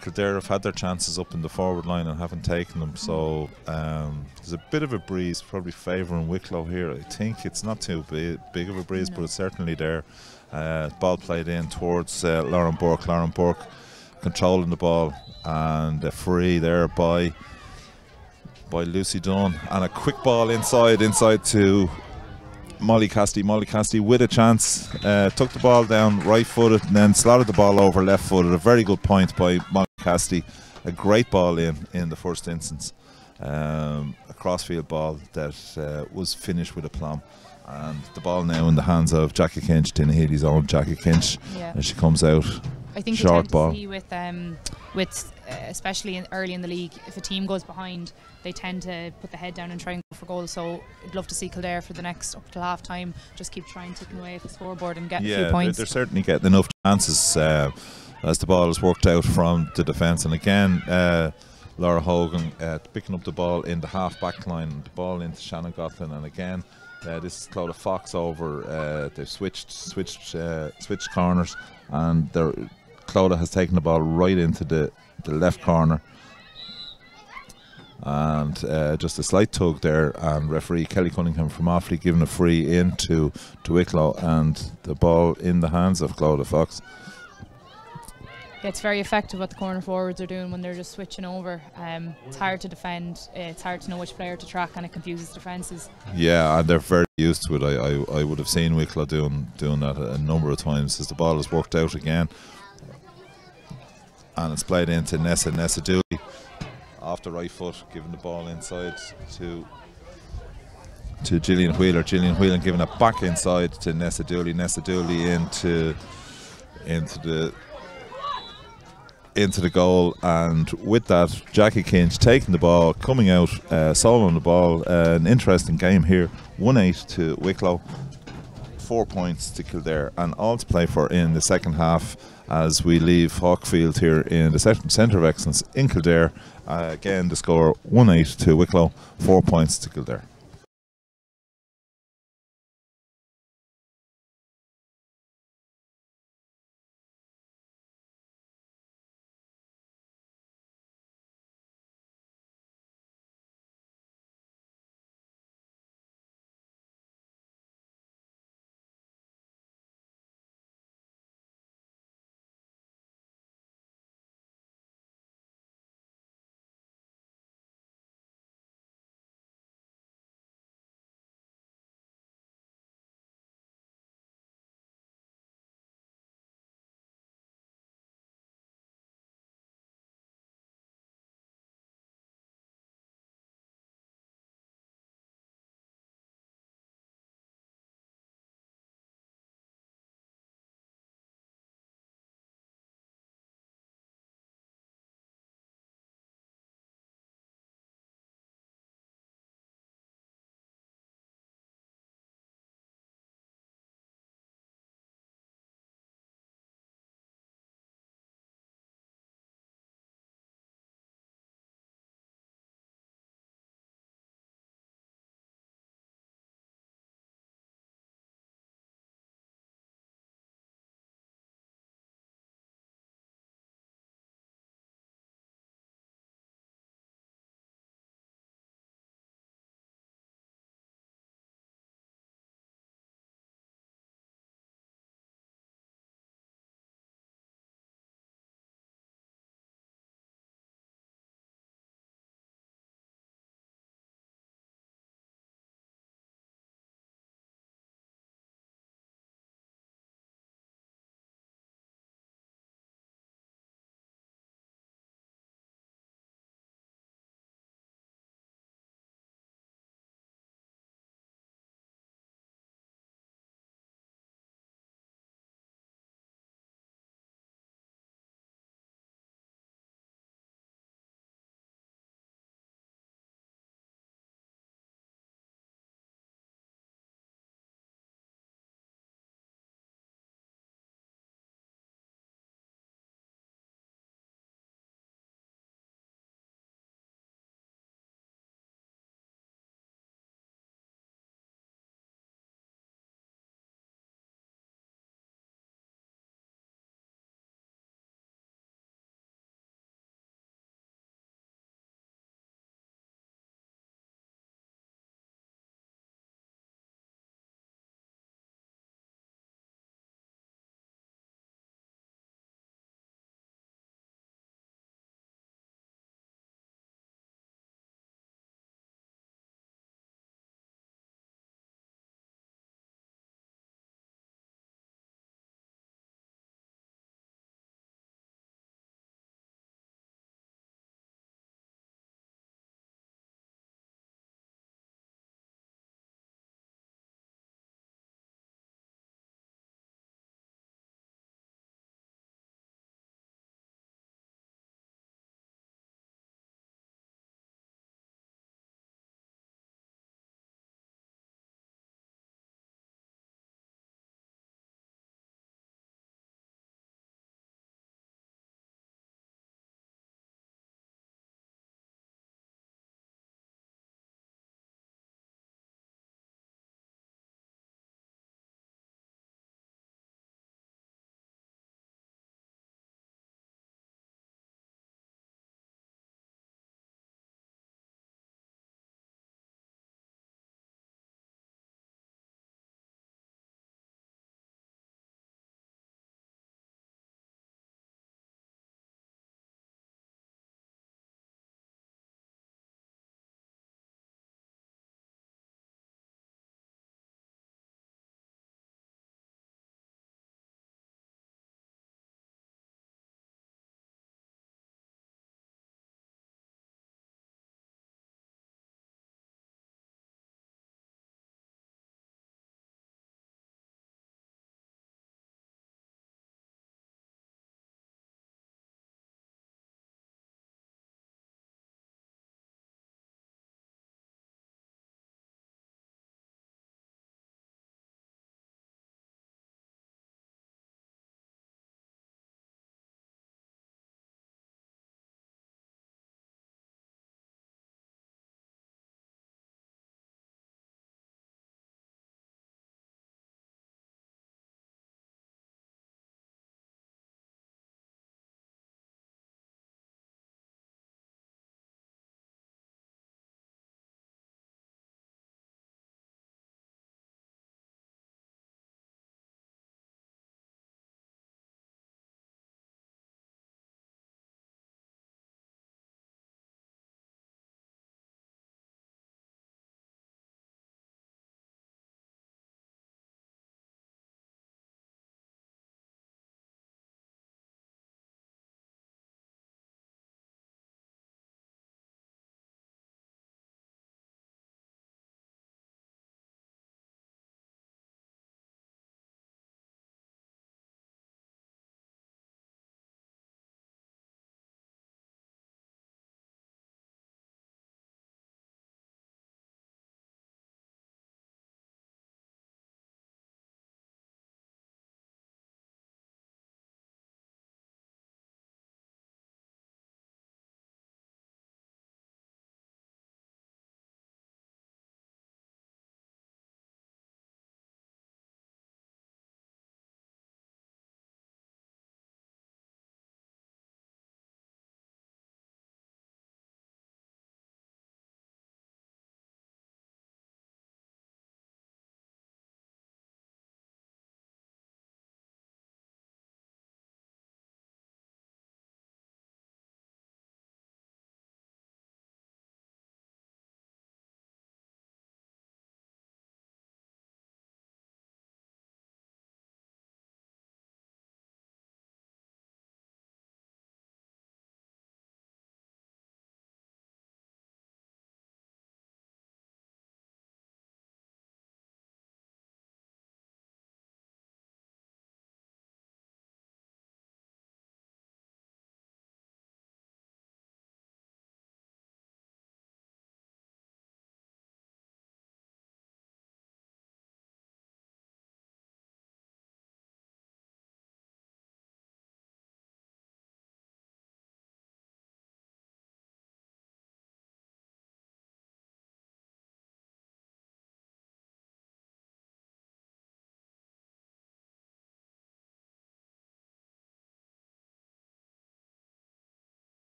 Kildare have had their chances up in the forward line and haven't taken them, so there's a bit of a breeze probably favouring Wicklow here. I think it's not too big of a breeze, but it's certainly there. Ball played in towards Lauren Burke. Lauren Burke controlling the ball, and a free there by Lucy Dunn, and a quick ball inside to Molly Cassidy. Molly Cassidy with a chance, took the ball down right footed and then slotted the ball over left footed. A very good point by Molly Cassidy. A great ball in the first instance. A crossfield ball that was finished with aplomb. And the ball now in the hands of Jackie Kinch, Tinnahealy's own Jackie Kinch, as she comes out. I think short you ball. tend to see with especially early in the league, if a team goes behind, they tend to put the head down and try and go for goals. So I'd love to see Kildare for the next up till half time just keep trying to take away at the scoreboard and get a few points. They're certainly getting enough chances as the ball is worked out from the defence. And again, Laura Hogan picking up the ball in the half back line, the ball into Shannon Gatlin, and again this is Clodagh Fox over. They've switched corners, and Clodagh has taken the ball right into the left corner, and just a slight tug there, and referee Kelly Cunningham from Offaly giving a free in to Wicklow, and the ball in the hands of Clodagh Fox. Yeah, it's very effective what the corner forwards are doing when they're just switching over. It's hard to defend, it's hard to know which player to track, and it confuses defences. Yeah, and they're very used to it. I would have seen Wicklow doing that a number of times as the ball is worked out again. And it's played into Nessa Dooley off the right foot, giving the ball inside to Gillian Wheeler. Gillian Wheeler giving it back inside to Nessa Dooley. Nessa Dooley into the goal, and with that Jackie Kinch taking the ball, coming out, soloing the ball. An interesting game here. 1-8 to Wicklow, 4 points to Kildare, and all to play for in the second half as we leave Hawkfield here in the Centre of Excellence in Kildare. Again, the score 1-8 to Wicklow, 4 points to Kildare.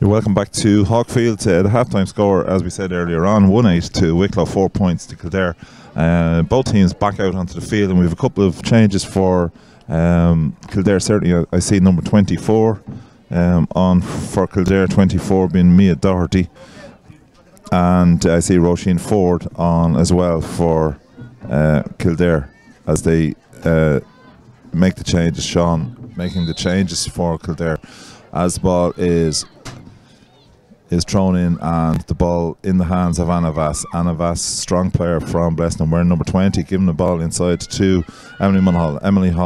You're welcome back to Hawkfield. The half-time score, as we said earlier on, 1-8 to Wicklow, 4 points to Kildare. Both teams back out onto the field, and we have a couple of changes for Kildare. Certainly, I see number 24 on for Kildare, 24 being Mia Doherty, and I see Roisin Ford on as well for Kildare as they make the changes. Sean making the changes for Kildare as the ball is thrown in, and the ball in the hands of Anna Vass. Anna Vass, strong player from Bleston, wearing number 20, giving the ball inside to Emily Mulhall.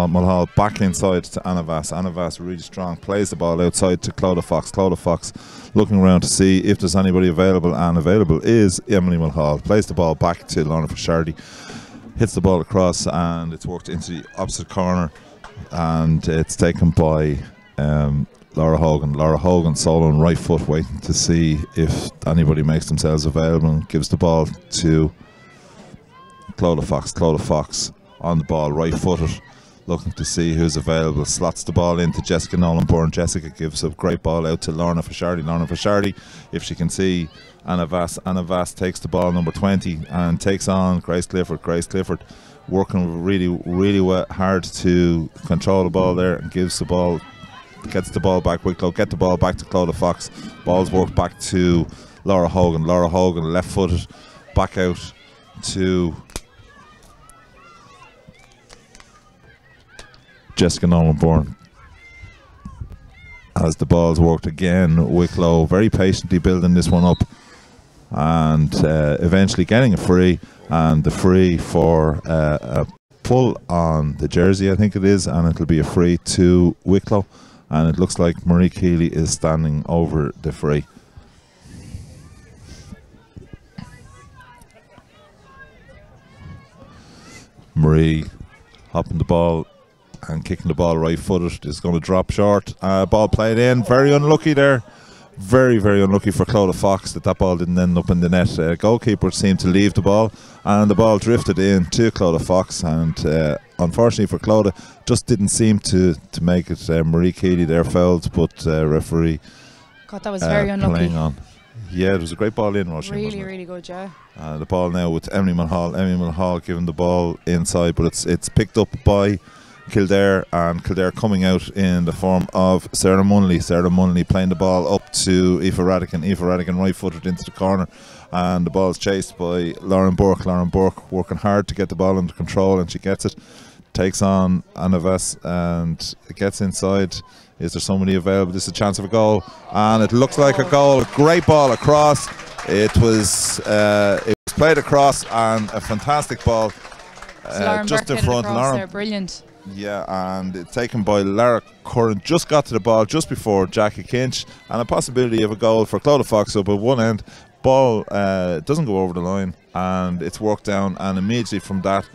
Mulhall back inside to Anna Vass. Anna Vass, really strong, plays the ball outside to Clodagh Fox. Clodagh Fox looking around to see if there's anybody available, and available is Emily Mulhall. Plays the ball back to Lorna Fishardy. Hits the ball across, and it's worked into the opposite corner, and it's taken by Laura Hogan. Laura Hogan solo on right foot, waiting to see if anybody makes themselves available, and gives the ball to Clodagh Fox. Clodagh Fox on the ball, right footed, looking to see who's available. Slots the ball into Jessica Nolan-Bourne. Jessica gives a great ball out to Lorna Fishardy. Lorna Fishardy, if she can see Anna Vass. Anna Vass takes the ball, number 20, and takes on Grace Clifford. Grace Clifford working really hard to control the ball there, and gives the ball, gets the ball back. Wicklow get the ball back to Clodagh Fox. Ball's worked back to Laura Hogan. Laura Hogan, left footed, back out to Jessica Nolan-Bourne. As the ball's worked again, Wicklow very patiently building this one up, and eventually getting a free, and the free for a pull on the jersey, I think it is, and it'll be a free to Wicklow. And it looks like Marie Keeley is standing over the free. Marie hopping the ball and kicking the ball right footed. Is going to drop short. Ball played in. Very unlucky there. Very unlucky for Clodagh Fox that ball didn't end up in the net. Goalkeeper seemed to leave the ball, and the ball drifted in to Clodagh Fox, and unfortunately for Clodagh, just didn't seem to make it. Marie Keeley there fouled, but referee God, that was very unlucky. Playing on. Yeah, it was a great ball in, Roisin. Really good, yeah. The ball now with Emily Mulhall. Emily Mulhall giving the ball inside, but it's picked up by Kildare, and Kildare coming out in the form of Sarah Munley. Sarah Munley playing the ball up to Aoife Radican. Aoife Radican right footed into the corner, and the ball is chased by Lauren Burke. Lauren Burke working hard to get the ball under control, and she gets it. Takes on Anna Vass, and it gets inside. Is there somebody available? This is a chance of a goal, and it looks like a goal. Great ball across. It was played across, and a fantastic ball just in front. Lauren, brilliant. Yeah, and it's taken by Lara Curran. Just got to the ball just before Jackie Kinch, and a possibility of a goal for Clodagh Fox up at one end. Ball doesn't go over the line, and it's worked down, and immediately from that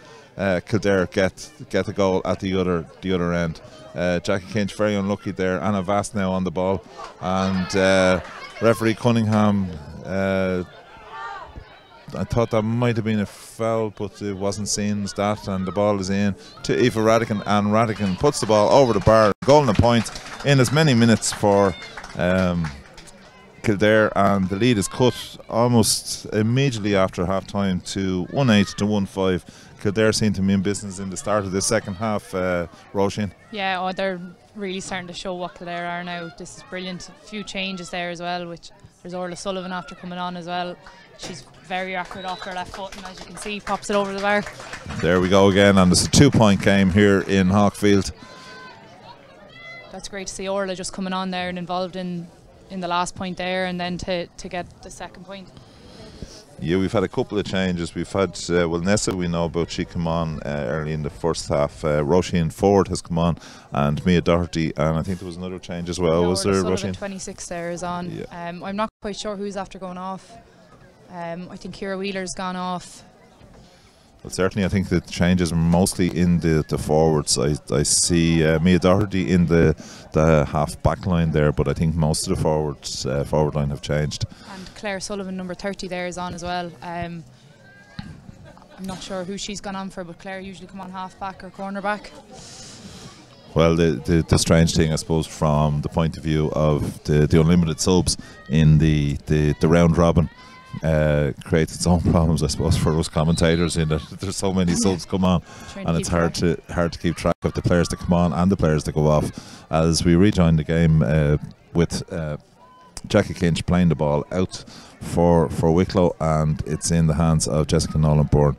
Kildare get the goal at the other end. Jackie Kinch very unlucky there. Anna Vass now on the ball, and referee Cunningham, I thought that might have been a foul, but it wasn't seen as that, and the ball is in to Aoife Radican, and Radican puts the ball over the bar. Goal and a point in as many minutes for Kildare, and the lead is cut almost immediately after half time to 1-8 to 1-5. Kildare seem to be in business in the start of the second half, Roisin. Yeah, they're really starting to show what Kildare are now. This is brilliant. A few changes there as well, which there's Orla Sullivan after coming on as well. She's very accurate off her left foot, and as you can see, pops it over the bar. There we go again, and it's a 2-point game here in Hawkfield. That's great to see Orla just coming on there and involved in the last point there, and then to get the second point. Yeah, we've had a couple of changes. We've had, Nessa we know about, she come on early in the first half. Roisin Ford has come on, and Mia Doherty, and I think there was another change as well. Was there, Roisin? 26 there is on. Yeah. I'm not quite sure who's after going off. I think Ciara Wheeler's gone off. Well, certainly I think the changes are mostly in the forwards. I see Mia Doherty in the half back line there, but I think most of the forward line have changed. And Claire Sullivan, number 30 there, is on as well. I'm not sure who she's gone on for, but Claire usually come on half back or corner back. Well, the strange thing, I suppose, from the point of view of the unlimited subs in the round robin, creates its own problems, I suppose, for us commentators, in that there's so many subs come on, and it's hard to keep track of the players that come on and the players that go off. As we rejoin the game with Jackie Kinch playing the ball out for Wicklow, and it's in the hands of Jessica Nolan-Bourne.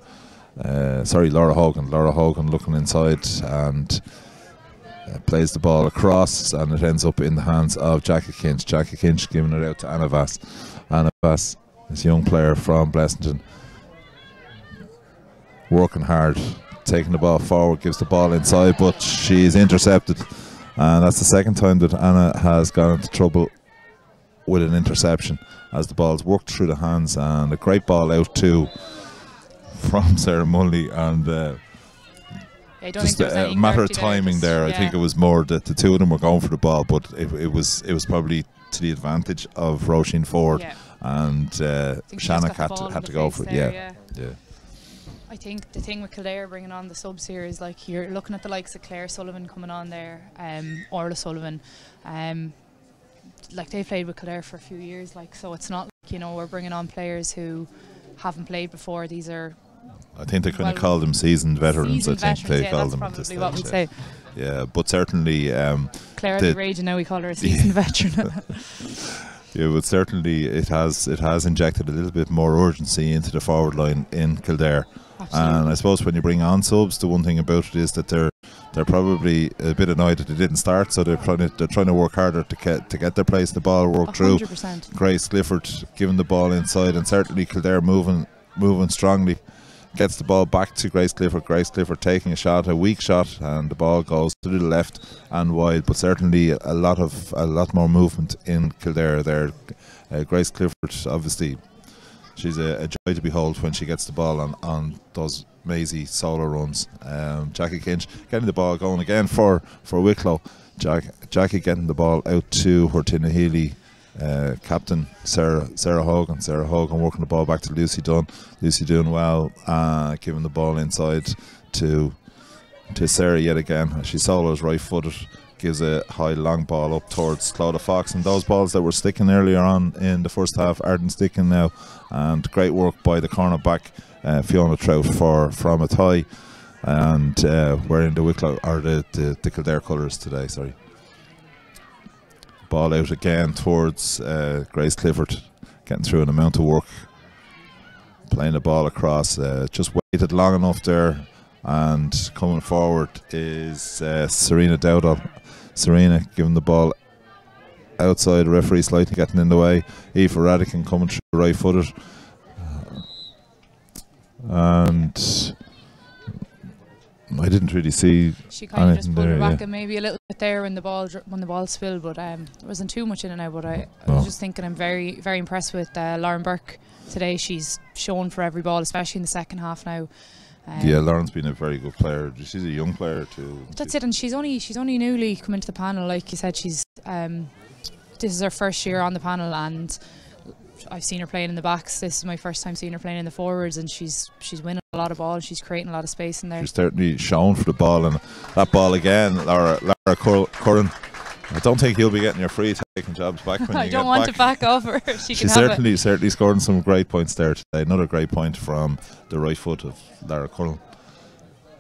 Laura Hogan. Laura Hogan looking inside and plays the ball across, and it ends up in the hands of Jackie Kinch. Jackie Kinch giving it out to Anna Vass. Anna Vass, this young player from Blessington, working hard, taking the ball forward, gives the ball inside, but she's intercepted, and that's the second time that Anna has got into trouble with an interception as the ball's worked through the hands, and a great ball out too from Sarah Mulley, and just a matter of timing there. I think it was more that the two of them were going for the ball, but it was probably to the advantage of Roisin Ford, and Shannock had to go for it. Yeah. I think the thing with Kildare bringing on the subs here is, like, you're looking at the likes of Claire Sullivan coming on there, Orla Sullivan, like, they've played with Kildare for a few years, like, so it's not like, you know, we're bringing on players who haven't played before. These are, I think they kind of call them seasoned veterans. I think they call them at this stage. What we'd say. Yeah, but certainly Claire the rage, and now we call her a seasoned veteran. Yeah, but certainly it has injected a little bit more urgency into the forward line in Kildare. Absolutely. And I suppose when you bring on subs, the one thing about it is that they're probably a bit annoyed that they didn't start, so they're trying to work harder to get their place, the ball work 100%. Through. Grace Clifford giving the ball inside, and certainly Kildare moving strongly. Gets the ball back to Grace Clifford. Grace Clifford taking a weak shot, and the ball goes to the left and wide. But certainly a lot more movement in Kildare there. Grace Clifford, obviously, she's a joy to behold when she gets the ball on those mazy solo runs. Jackie Kinch getting the ball going again for Wicklow. Jackie getting the ball out to her Tinahely captain Sarah Hogan. Sarah Hogan working the ball back to Lucy Dunn. Lucy doing well, giving the ball inside to Sarah yet again. She solos right footed, gives a high long ball up towards Clodagh Fox, and those balls that were sticking earlier on in the first half aren't sticking now. And great work by the cornerback Fiona Trout from Athy, and wearing the Wicklow or the Kildare colours today. Sorry. Ball out again towards Grace Clifford, getting through an amount of work, playing the ball across, just waited long enough there, and coming forward is Serena Dowdall. Serena giving the ball outside, the referee slightly getting in the way. Aoife Radican coming through right footed, and I didn't really see. She kind of just pulled her back and maybe a little bit there when the ball spilled, but there wasn't too much in it now. But I was just thinking, I'm very, very impressed with Lauren Burke today. She's shown for every ball, especially in the second half now. Yeah, Lauren's been a very good player. She's a young player too. That's it, and she's only newly come into the panel. Like you said, she's this is her first year on the panel, and I've seen her playing in the backs. This is my first time seeing her playing in the forwards, and she's winning a lot of balls. She's creating a lot of space in there. She's certainly shown for the ball, and that ball again, Laura Curran. I don't think you'll be getting your free taking jobs back when you get back. I don't want to back off her. She's certainly scored some great points there today. Another great point from the right foot of Lara Curran.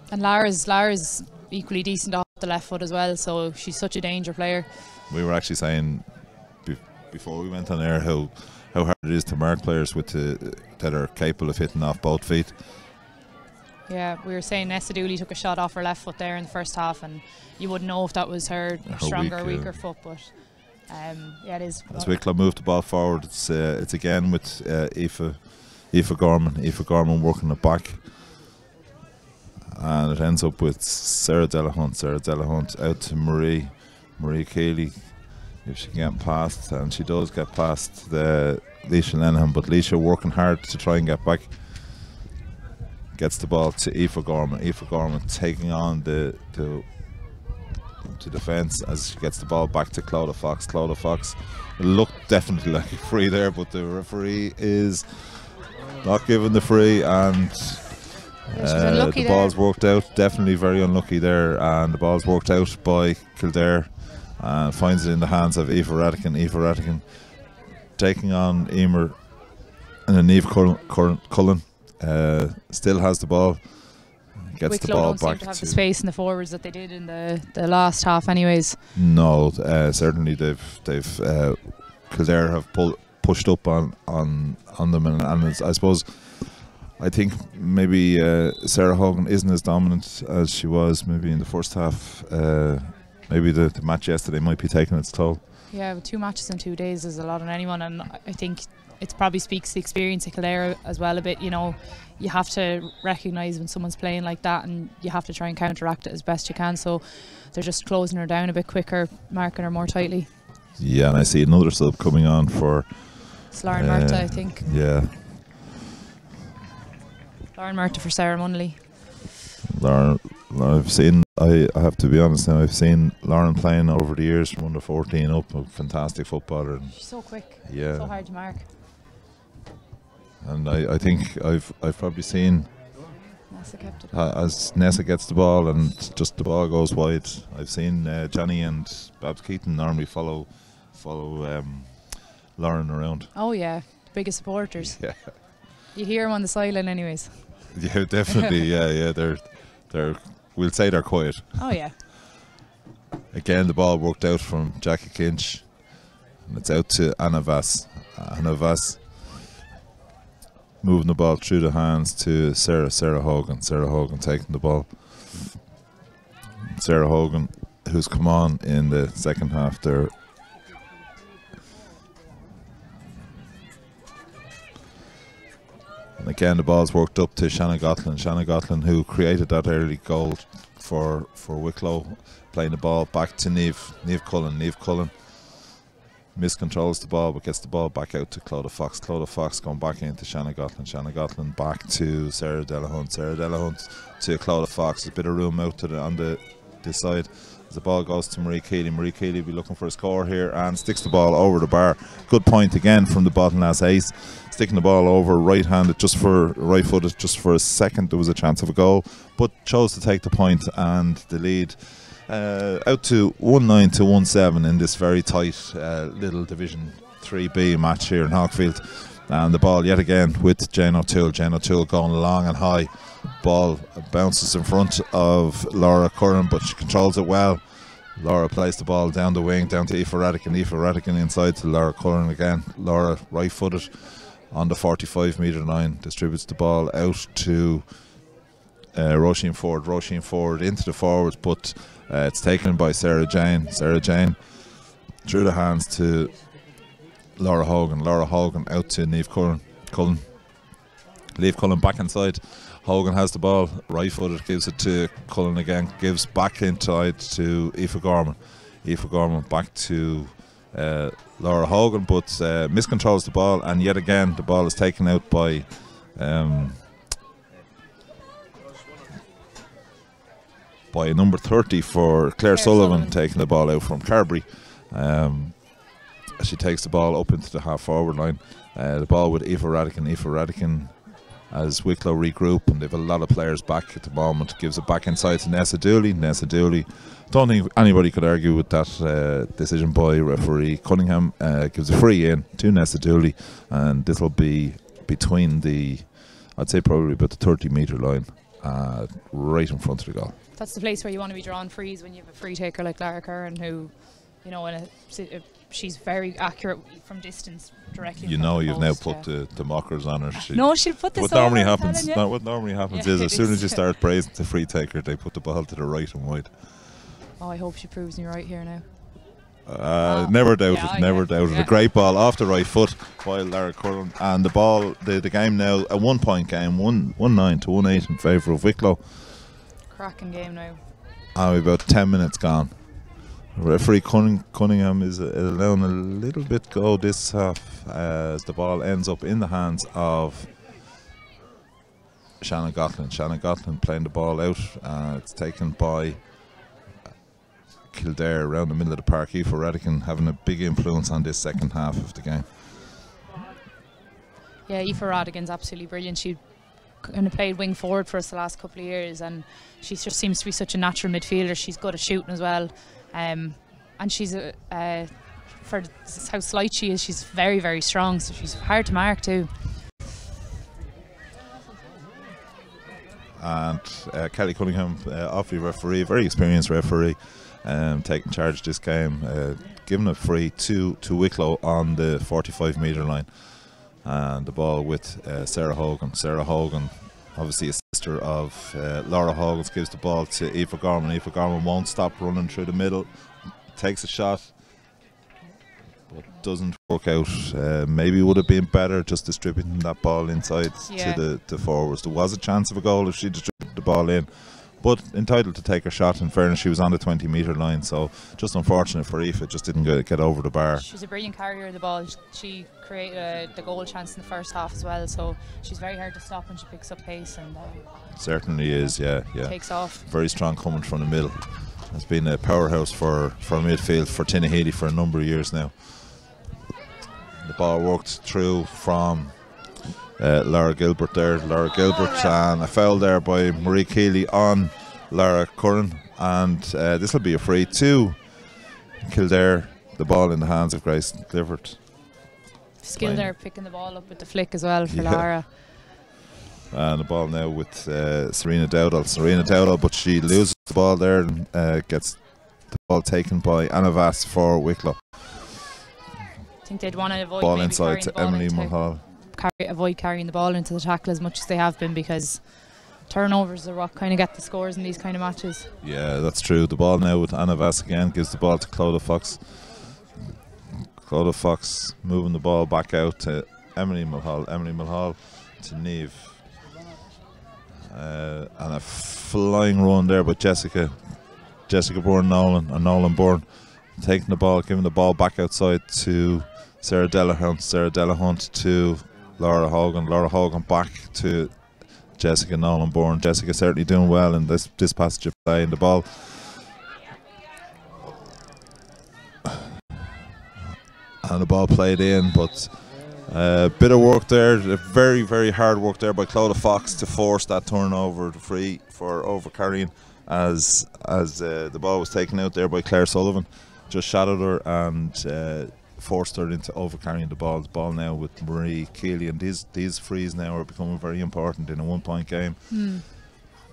And Lara's equally decent off the left foot as well, so she's such a danger player. We were actually saying before we went on air how hard it is to mark players that are capable of hitting off both feet. Yeah, we were saying Nessa Dooley took a shot off her left foot there in the first half, and you wouldn't know if that was her stronger or weaker foot, but yeah, it is. As Wicklow moved the ball forward, it's again with Aoife Gorman. Aoife Gorman working it back, and it ends up with Sarah Delahunt. Sarah Delahunt out to Marie Keeley, if she can get past, and she does get past the Leisha Lenihan, but Leisha working hard to try and get back. Gets the ball to Aoife Gorman. Aoife Gorman taking on the defence as she gets the ball back to Clodagh Fox. Clodagh Fox looked definitely like a free there, but the referee is not giving the free, and Unlucky the there. ball's worked out, definitely very unlucky there, and the ball's worked out by Kildare and finds it in the hands of Aoife Ratigan. Aoife Ratigan taking on Emer and Niamh Cullen. Still has the ball, gets Wicklow the ball don't seem back to have the space in the forwards that they did in the last half anyways. No, certainly they've Kildare have pushed up on them, and I suppose I think maybe Sarah Hogan isn't as dominant as she was maybe in the first half. Maybe the match yesterday might be taking its toll. Yeah, with 2 matches in 2 days is a lot on anyone, and I think it probably speaks to the experience of Kildare as well a bit. You know, you have to recognise when someone's playing like that, and you have to try and counteract it as best you can. So they're just closing her down a bit quicker, marking her more tightly. Yeah, and I see another sub coming on for it's Lauren Marta, I think. Yeah, Lauren Marta for Sarah Munnelly. Lauren, I've seen. I have to be honest now. I've seen Lauren playing over the years from under 14 up. A fantastic footballer. And she's so quick. Yeah. So hard to mark. And I think I've probably seen Nessa kept it. As Nessa gets the ball and just the ball goes wide. I've seen Johnny and Babs Keaton normally follow Lauren around. Oh yeah, the biggest supporters. Yeah. You hear them on the sideline anyways. Yeah, definitely. yeah. They're. We'll say they're quiet. Oh yeah. Again, the ball worked out from Jackie Kinch, and it's out to Anna Vass. Anna Vass moving the ball through the hands to Sarah Hogan. Sarah Hogan taking the ball. Sarah Hogan, who's come on in the second half there. And again, the ball's worked up to Shannon Gothlin. Shannon Gothlin, who created that early goal for Wicklow, playing the ball back to Niamh Cullen. Niamh Cullen miscontrols the ball, but gets the ball back out to Clodagh Fox. Clodagh Fox going back into Shannon Gothlin. Shannon Gothlin back to Sarah Delahunt. Sarah Delahunt to Clodagh Fox. There's a bit of room out to on this side. As the ball goes to Marie Keeley. Marie Keeley will be looking for a score here and sticks the ball over the bar. Good point again from the Bottlenass ace. Sticking the ball over right-handed, right-footed, just for a second. There was a chance of a goal, but chose to take the point, and the lead out to 1-9 to 1-7 in this very tight little Division 3B match here in Hawkfield. And the ball yet again with Jane O'Toole. Jane O'Toole going long and high. Ball bounces in front of Laura Curran, but she controls it well. Laura plays the ball down the wing, down to Aoife Ratigan. Aoife Ratigan inside to Laura Curran again. Laura right-footed on the 45-metre line. Distributes the ball out to Roisin Ford. Roisin Ford into the forwards, but it's taken by Sarah Jane. Sarah Jane through the hands to Laura Hogan. Laura Hogan out to Niamh Cullen. Niamh Cullen back inside. Hogan has the ball, right-footed, gives it to Cullen again, gives back inside to Aoife Gorman. Aoife Gorman back to Laura Hogan, but miscontrols the ball, and yet again the ball is taken out by number 30 for Claire Sullivan, taking the ball out from Carberry. She takes the ball up into the half-forward line. The ball with Aoife Ratigan. Aoife Ratigan, as Wicklow regroup, and they've a lot of players back at the moment, gives it back inside to Nessa Dooley. Nessa Dooley, don't think anybody could argue with that decision by referee Cunningham. Gives a free in to Nessa Dooley, and this will be between I'd say probably about the 30-metre line, right in front of the goal. That's the place where you want to be drawing frees when you have a free taker like Lara Curran, who, you know, she's very accurate from distance directly. You know, you've now put the mockers on her. No, she'll put this what over. What normally happens is as soon as you start praising the free taker, they put the ball to the right and wide. Oh, I hope she proves me right here now. Never doubt it. Never doubt it. A great ball off the right foot by Lara Curran, and the ball. The game now a 1-point game, 1-9 to 1-8 in favour of Wicklow. Cracking game now. About 10 minutes gone. Referee Cunningham is allowing a little bit go this half as the ball ends up in the hands of Shannon Gothlin. Shannon Gothlin playing the ball out. It's taken by Kildare around the middle of the park. Aoife Ratigan having a big influence on this second half of the game. Yeah, Aoife Ratigan's absolutely brilliant. She kind of played wing forward for us the last couple of years, and she just seems to be such a natural midfielder. She's good at shooting as well, and she's for how slight she is, she's very, very strong, so she's hard to mark too. And Kelly Cunningham, Offaly referee, very experienced referee, taking charge of this game, giving a free to Wicklow on the 45-metre line. And the ball with Sarah Hogan. Sarah Hogan, obviously a sister of Laura Hogan, gives the ball to Aoife Gorman. Aoife Gorman won't stop running through the middle, takes a shot, but doesn't work out. Maybe it would have been better just distributing that ball inside to the forwards. There was a chance of a goal if she distributed the ball in, but entitled to take her shot. In fairness, she was on the 20-metre line, so just unfortunate for Aoife, it just didn't get over the bar. She's a brilliant carrier of the ball. She created the goal chance in the first half as well, so she's very hard to stop when she picks up pace, and certainly is, yeah. Takes off. Very strong coming from the middle. Has been a powerhouse for midfield for Tinahely for a number of years now. The ball worked through from Laura Gilbert there. Laura Gilbert, and a foul there by Marie Keeley on Lara Curran, and this will be a free to Kildare. The ball in the hands of Grace Clifford. Skill there, picking the ball up with the flick as well for Lara. And the ball now with Serena Dowdall, but she loses the ball there and gets the ball taken by Anna Vass for Wicklow. I think they'd want to avoid ball inside to Emily Mulhall. Avoid carrying the ball into the tackle as much as they have been, because turnovers are what kind of get the scores in these kind of matches. Yeah, that's true. The ball now with Anna Vass again, gives the ball to Clodagh Fox. Clodagh Fox moving the ball back out to Emily Mulhall. Emily Mulhall to Neve. And a flying run there by Jessica Bourne Nolan, or Nolan Bourne, taking the ball, giving the ball back outside to Sarah Delahunt. Sarah Delahunt to Laura Hogan. Laura Hogan back to Jessica Nolan Bourne. Jessica certainly doing well in this passage of play, and the ball played in, but a bit of work there, very, very hard work there by Clodagh Fox to force that turnover to free for overcarrying as the ball was taken out there by Claire Sullivan. Just shadowed her and forced her into overcarrying the ball. The ball now with Marie Keeley, and these frees now are becoming very important in a one-point game.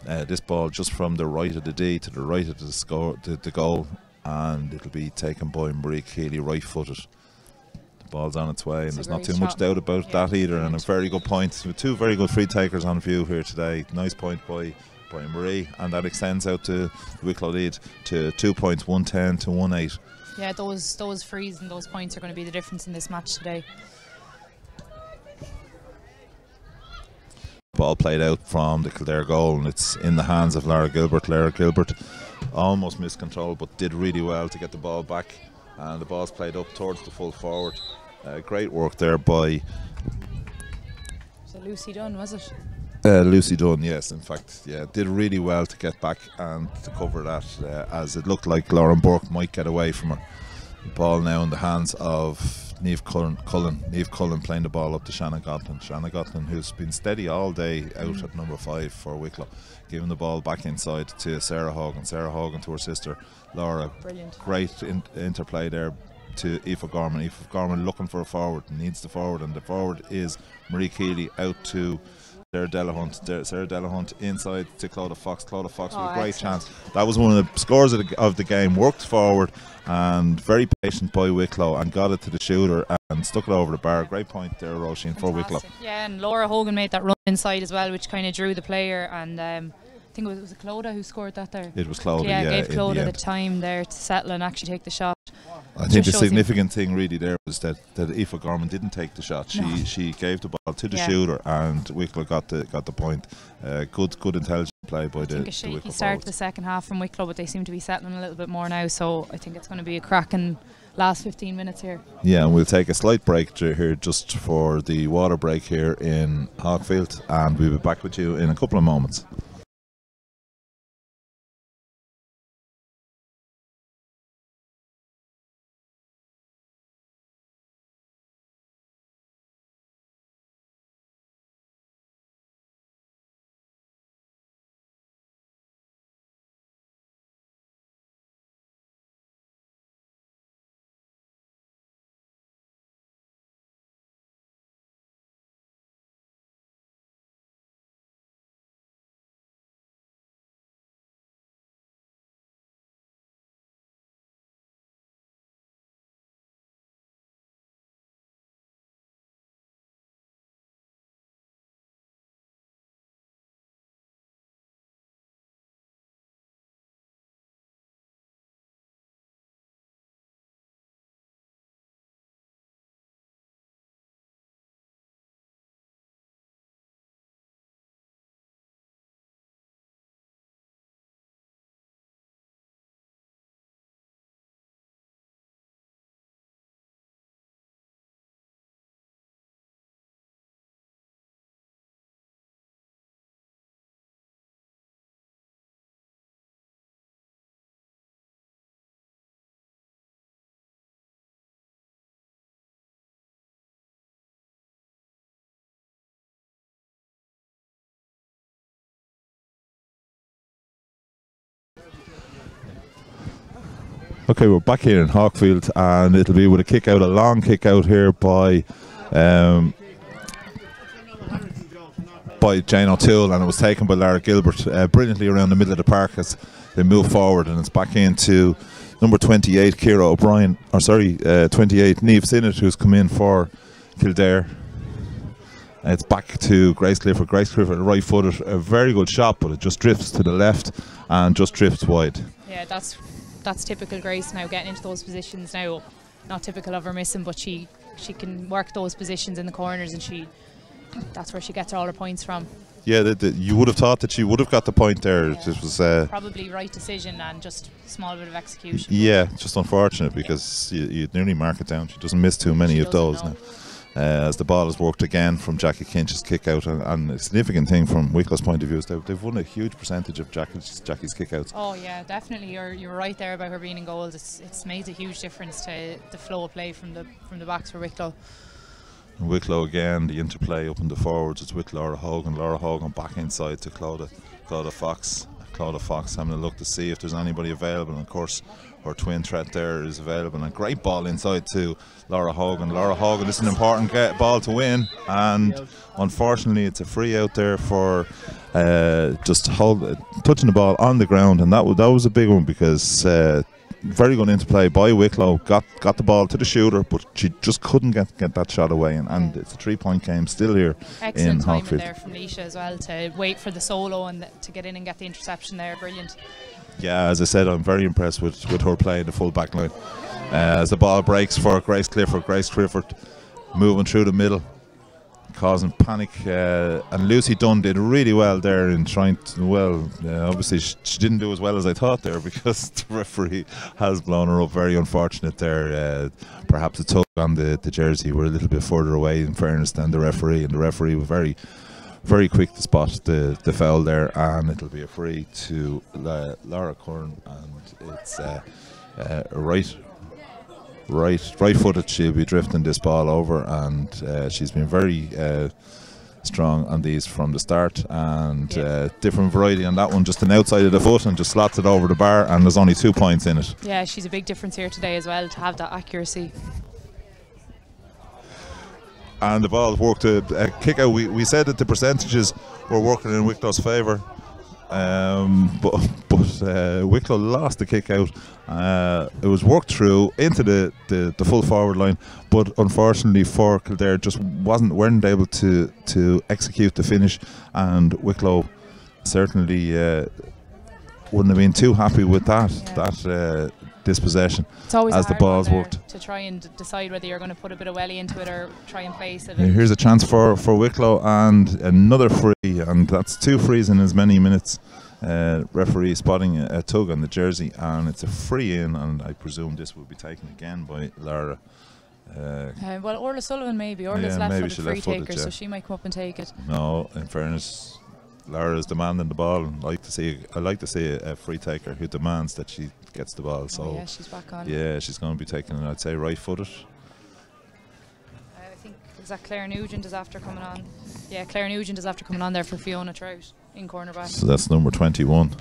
This ball just from the right of the D to the right of the goal, and it'll be taken by Marie Keeley, right-footed. The ball's on its way, and there's not too much doubt about that either. And a very good point with two very good free takers on view here today. Nice point by Marie, and that extends out to the Wicklow lead to 2 points, 110 to 1-8. Yeah, those frees and those points are going to be the difference in this match today. Ball played out from the Kildare goal, and it's in the hands of Lara Gilbert. Lara Gilbert almost missed control, but did really well to get the ball back, and the ball's played up towards the full forward. Great work there by Lucy Dunn, was it? Lucy Dunn, yes, in fact, yeah, did really well to get back and to cover that, as it looked like Lauren Burke might get away from her. The ball now in the hands of Niamh Cullen. Niamh Cullen playing the ball up to Shannon Gotlin. Shannon Gotlin, who's been steady all day out at number 5 for Wicklow, giving the ball back inside to Sarah Hogan. Sarah Hogan to her sister Laura. Brilliant. Great interplay there to Aoife Gorman. Aoife Gorman looking for a forward, needs the forward, and the forward is Marie Keeley out to Sarah Delahunt. Sarah Delahunt inside to Clodagh Fox. Clodagh Fox with a great chance. That was one of the scores of the game. Worked forward and very patient by Wicklow, and got it to the shooter and stuck it over the bar. Great point there, Roisin, for Wicklow. Yeah, and Laura Hogan made that run inside as well, which kind of drew the player, and I think it was Clodagh who scored that there. It was Clodagh, yeah, gave Clodagh the time there to settle and actually take the shot. I think the significant thing really there was that Aoife Gorman didn't take the shot. She gave the ball to the shooter, and Wicklow got the point. Good intelligent play by the Wicklow shaky forwards. Start to the second half from Wicklow, but they seem to be settling a little bit more now, so I think it's going to be a cracking last 15 minutes here. Yeah, and we'll take a slight break here just for the water break here in Hawkfield, and we'll be back with you in a couple of moments. Okay, we're back here in Hawkfield, and it'll be with a kick out, a long kick out here by Jane O'Toole, and it was taken by Lara Gilbert brilliantly around the middle of the park as they move forward, and it's back into number 28 Ciara O'Brien, 28 Niamh Sinnott, who's come in for Kildare. It's back to Grace Clifford. Grace Clifford, right footed, a very good shot, but it just drifts to the left and just drifts wide. Yeah, that's typical Grace now, getting into those positions now. Not typical of her missing, but she can work those positions in the corners, and that's where she gets all her points from. Yeah, you would have thought that she would have got the point there. Yeah. It was probably right decision and just a small bit of execution. Yeah, just unfortunate because you'd nearly mark it down. She doesn't miss too many of those now. As the ball is worked again from Jackie Kinch's kick out, and a significant thing from Wicklow's point of view is they've won a huge percentage of Jackie's kick outs. Oh yeah, definitely. You're right there about her being in goals. It's made a huge difference to the flow of play from the backs for Wicklow. And Wicklow again, the interplay up in the forwards. It's with Laura Hogan. Laura Hogan back inside to Clodagh Fox. Clodagh Fox having a look to see if there's anybody available, and of course her twin threat there is available, and a great ball inside to Laura Hogan. Laura Hogan, this is an important ball to win, and unfortunately it's a free out there for just touching the ball on the ground, and that was a big one because very good interplay by Wicklow, got the ball to the shooter, but she just couldn't get that shot away, and it's a 3-point game still here. Excellent in timing Hawkfield there from Leisha as well to wait for the solo and to get in and get the interception there. Brilliant. Yeah, as I said, I'm very impressed with her play in the full back line. As the ball breaks for Grace Clifford moving through the middle, causing panic, and Lucy Dunn did really well there in trying to, obviously she didn't do as well as I thought there because the referee has blown her up. Very unfortunate there. Perhaps a tug on the jersey. We're a little bit further away in fairness than the referee, and the referee was very quick to spot the foul there, and it'll be a free to Laura Curran, and it's right footed. She'll be drifting this ball over, and she's been very strong on these from the start, and different variety on that one, just an outside of the foot and just slots it over the bar, and there's only 2 points in it. Yeah, she's a big difference here today as well to have that accuracy. And the ball worked a kick out. We said that the percentages were working in Wicklow's favour, but Wicklow lost the kick out. It was worked through into the full forward line, but unfortunately for Kildare just weren't able to execute the finish, and Wicklow certainly wouldn't have been too happy with that dispossession. It's always as the balls worked to try and decide whether you're going to put a bit of welly into it or try and place it. Here's a chance for Wicklow, and another free, and that's 2 frees in as many minutes. Referee spotting a tug on the jersey, and it's a free in, and I presume this will be taken again by Lara. Well, Orla Sullivan maybe. Orla's left-footed free taker, so she might come up and take it. No, in fairness, Lara is demanding the ball, and I like to see a free taker who demands that she gets the ball. So yeah, she's back on. Yeah, she's going to be taking it, I'd say, right-footed. I think, is that Claire Nugent is after coming on? Yeah, Claire Nugent is after coming on there for Fiona Trout in cornerback. So that's number 21.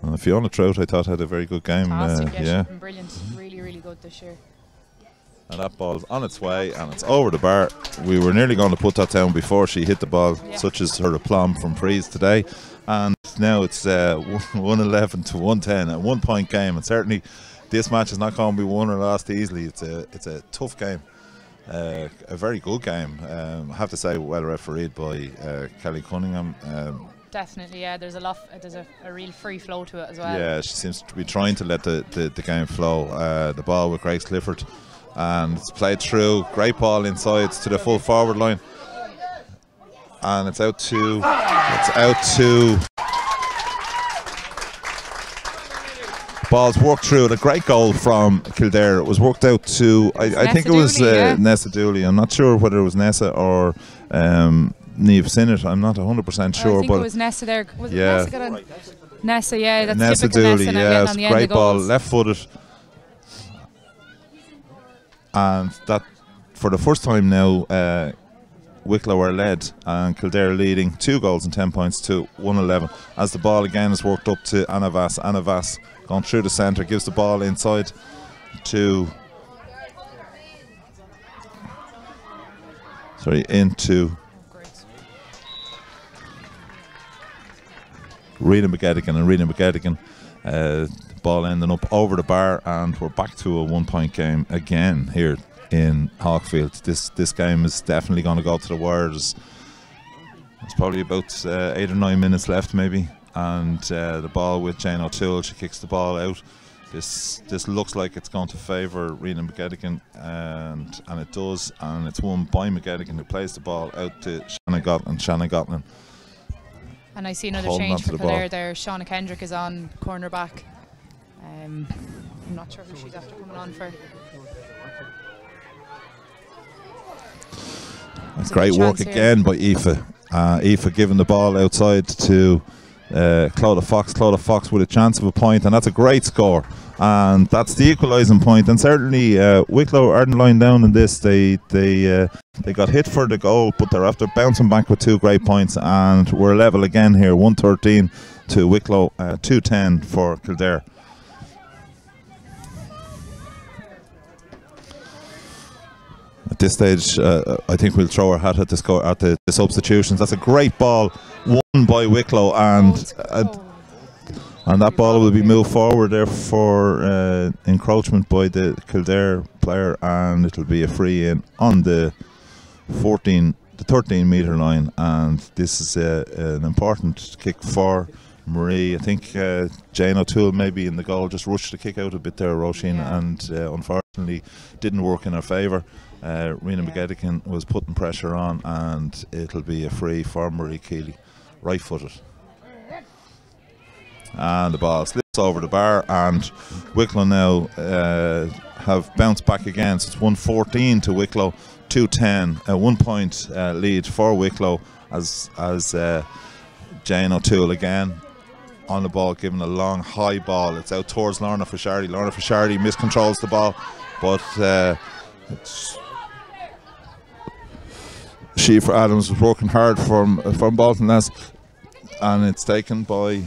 And Fiona Trout, I thought, had a very good game. Fantastic, yeah, she's been brilliant. Really good this year. And that ball's on its way, and it's over the bar. We were nearly going to put that down before she hit the ball, such as her aplomb from Freeze today. And now it's 111 to 110, a 1-point game. And certainly this match is not going to be won or lost easily. It's a tough game, a very good game. I have to say, well refereed by Kelly Cunningham. Definitely, yeah. There's a real free flow to it as well. Yeah, she seems to be trying to let the game flow. The ball with Grace Clifford, and it's played through. Great ball inside to the full forward line, and it's out to ball's worked through. A great goal from Kildare. It was worked out to I think it was Nessa Dooley. I'm not sure whether it was Nessa or Niamh Sinnott. I'm not 100% sure. I think it was Nessa there. Was yeah. it Nessa? Nessa, yeah, that's Nessa typical Dooley. Nessa. Yeah, on the great ball, left-footed. And that, for the first time now, Wicklow are led, and Kildare leading 2 goals and 10 points to 111. As the ball again is worked up to Anna Vass. Anna Vass going through the centre, gives the ball inside to into Rena McGettigan, and Rena McGettigan, ball ending up over the bar, and we're back to a 1-point game again here in Hawkfield. This game is definitely going to go to the wire. There's probably about 8 or 9 minutes left maybe, and the ball with Jane O'Toole, she kicks the ball out. This looks like it's going to favour Rena McGettigan, and it does, and it's won by McGettigan, who plays the ball out to Shannon Gatlin. And I see another change for Kildare there. Shauna Kendrick is on cornerback. I'm not sure who she's after coming on for. Great work again by Aoife. Aoife giving the ball outside to Clodagh Fox. Clodagh Fox with a chance of a point, and that's a great score, and that's the equalising point. And certainly Wicklow aren't lying down in this. They got hit for the goal, but they're after bouncing back with 2 great points, and we're level again here, 113 to Wicklow, 210 for Kildare. At this stage, I think we'll throw our hat at the score, at the substitutions. That's a great ball won by Wicklow, and that ball will be moved forward there for encroachment by the Kildare player, and it'll be a free in on the 13 metre line. And this is an important kick for Marie. I think Jane O'Toole maybe in the goal just rushed the kick out a bit there, Roisin, and unfortunately didn't work in her favour. Rena McGettigan was putting pressure on, and it'll be a free for Marie Keeley, right footed. And the ball slips over the bar, and Wicklow now have bounced back again. So it's 114 to Wicklow, 210, a 1-point lead for Wicklow as Jane O'Toole again on the ball, giving a long high ball. It's out towards Lorna Fishardi. Lorna Fishardi miscontrols the ball, but Sheaffer Adams was working hard from Baltiness, and it's taken by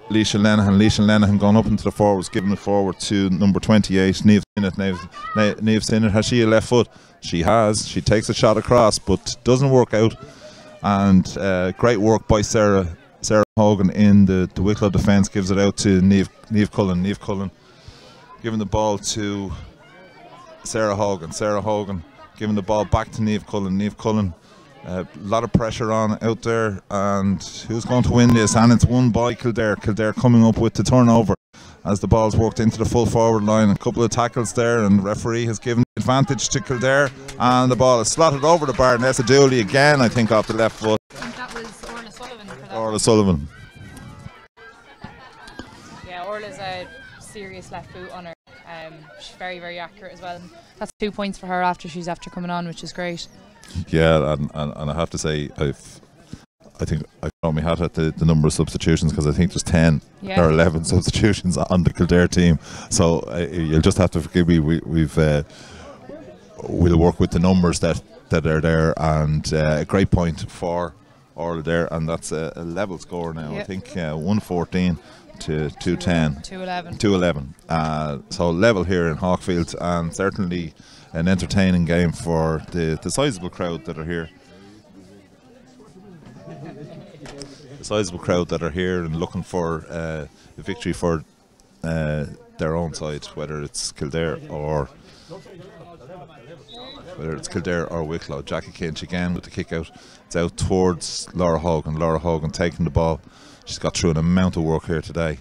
Leisha Lenihan. Leisha Lenihan gone up into the forwards, giving it forward to number 28, Niamh Sinnott. Has she a left foot? She has. She takes a shot across, but doesn't work out. And great work by Sarah Hogan in the Wicklow defence. Gives it out to Niamh Cullen. Niamh Cullen giving the ball to Sarah Hogan. Sarah Hogan giving the ball back to Niamh Cullen. Niamh Cullen, a lot of pressure on out there, and who's going to win this? And it's won by Kildare. Kildare coming up with the turnover as the ball's worked into the full forward line. A couple of tackles there, and the referee has given the advantage to Kildare, and the ball is slotted over the bar. Nessa Dooley again, I think, off the left foot. I think that was Orla Sullivan for that. Orla Sullivan. Yeah, Orla's a serious left boot on her. She's very, very accurate as well. That's 2 points for her after coming on, which is great. Yeah, and I have to say, I think I've thrown my hat at the number of substitutions, because I think there's 10 or 11 substitutions on the Kildare team. So you'll just have to forgive me. We'll work with the numbers that are there, and a great point for Orla there, and that's a level score now. Yep. I think 114 to 210. 211. So level here in Hawkfield, and certainly an entertaining game for the sizable crowd that are here. The sizable crowd that are here and looking for a victory for their own side, whether it's Kildare or Wicklow. Jackie Kinch again with the kick out. It's out towards Laura Hogan. Laura Hogan taking the ball. She's got through an amount of work here today.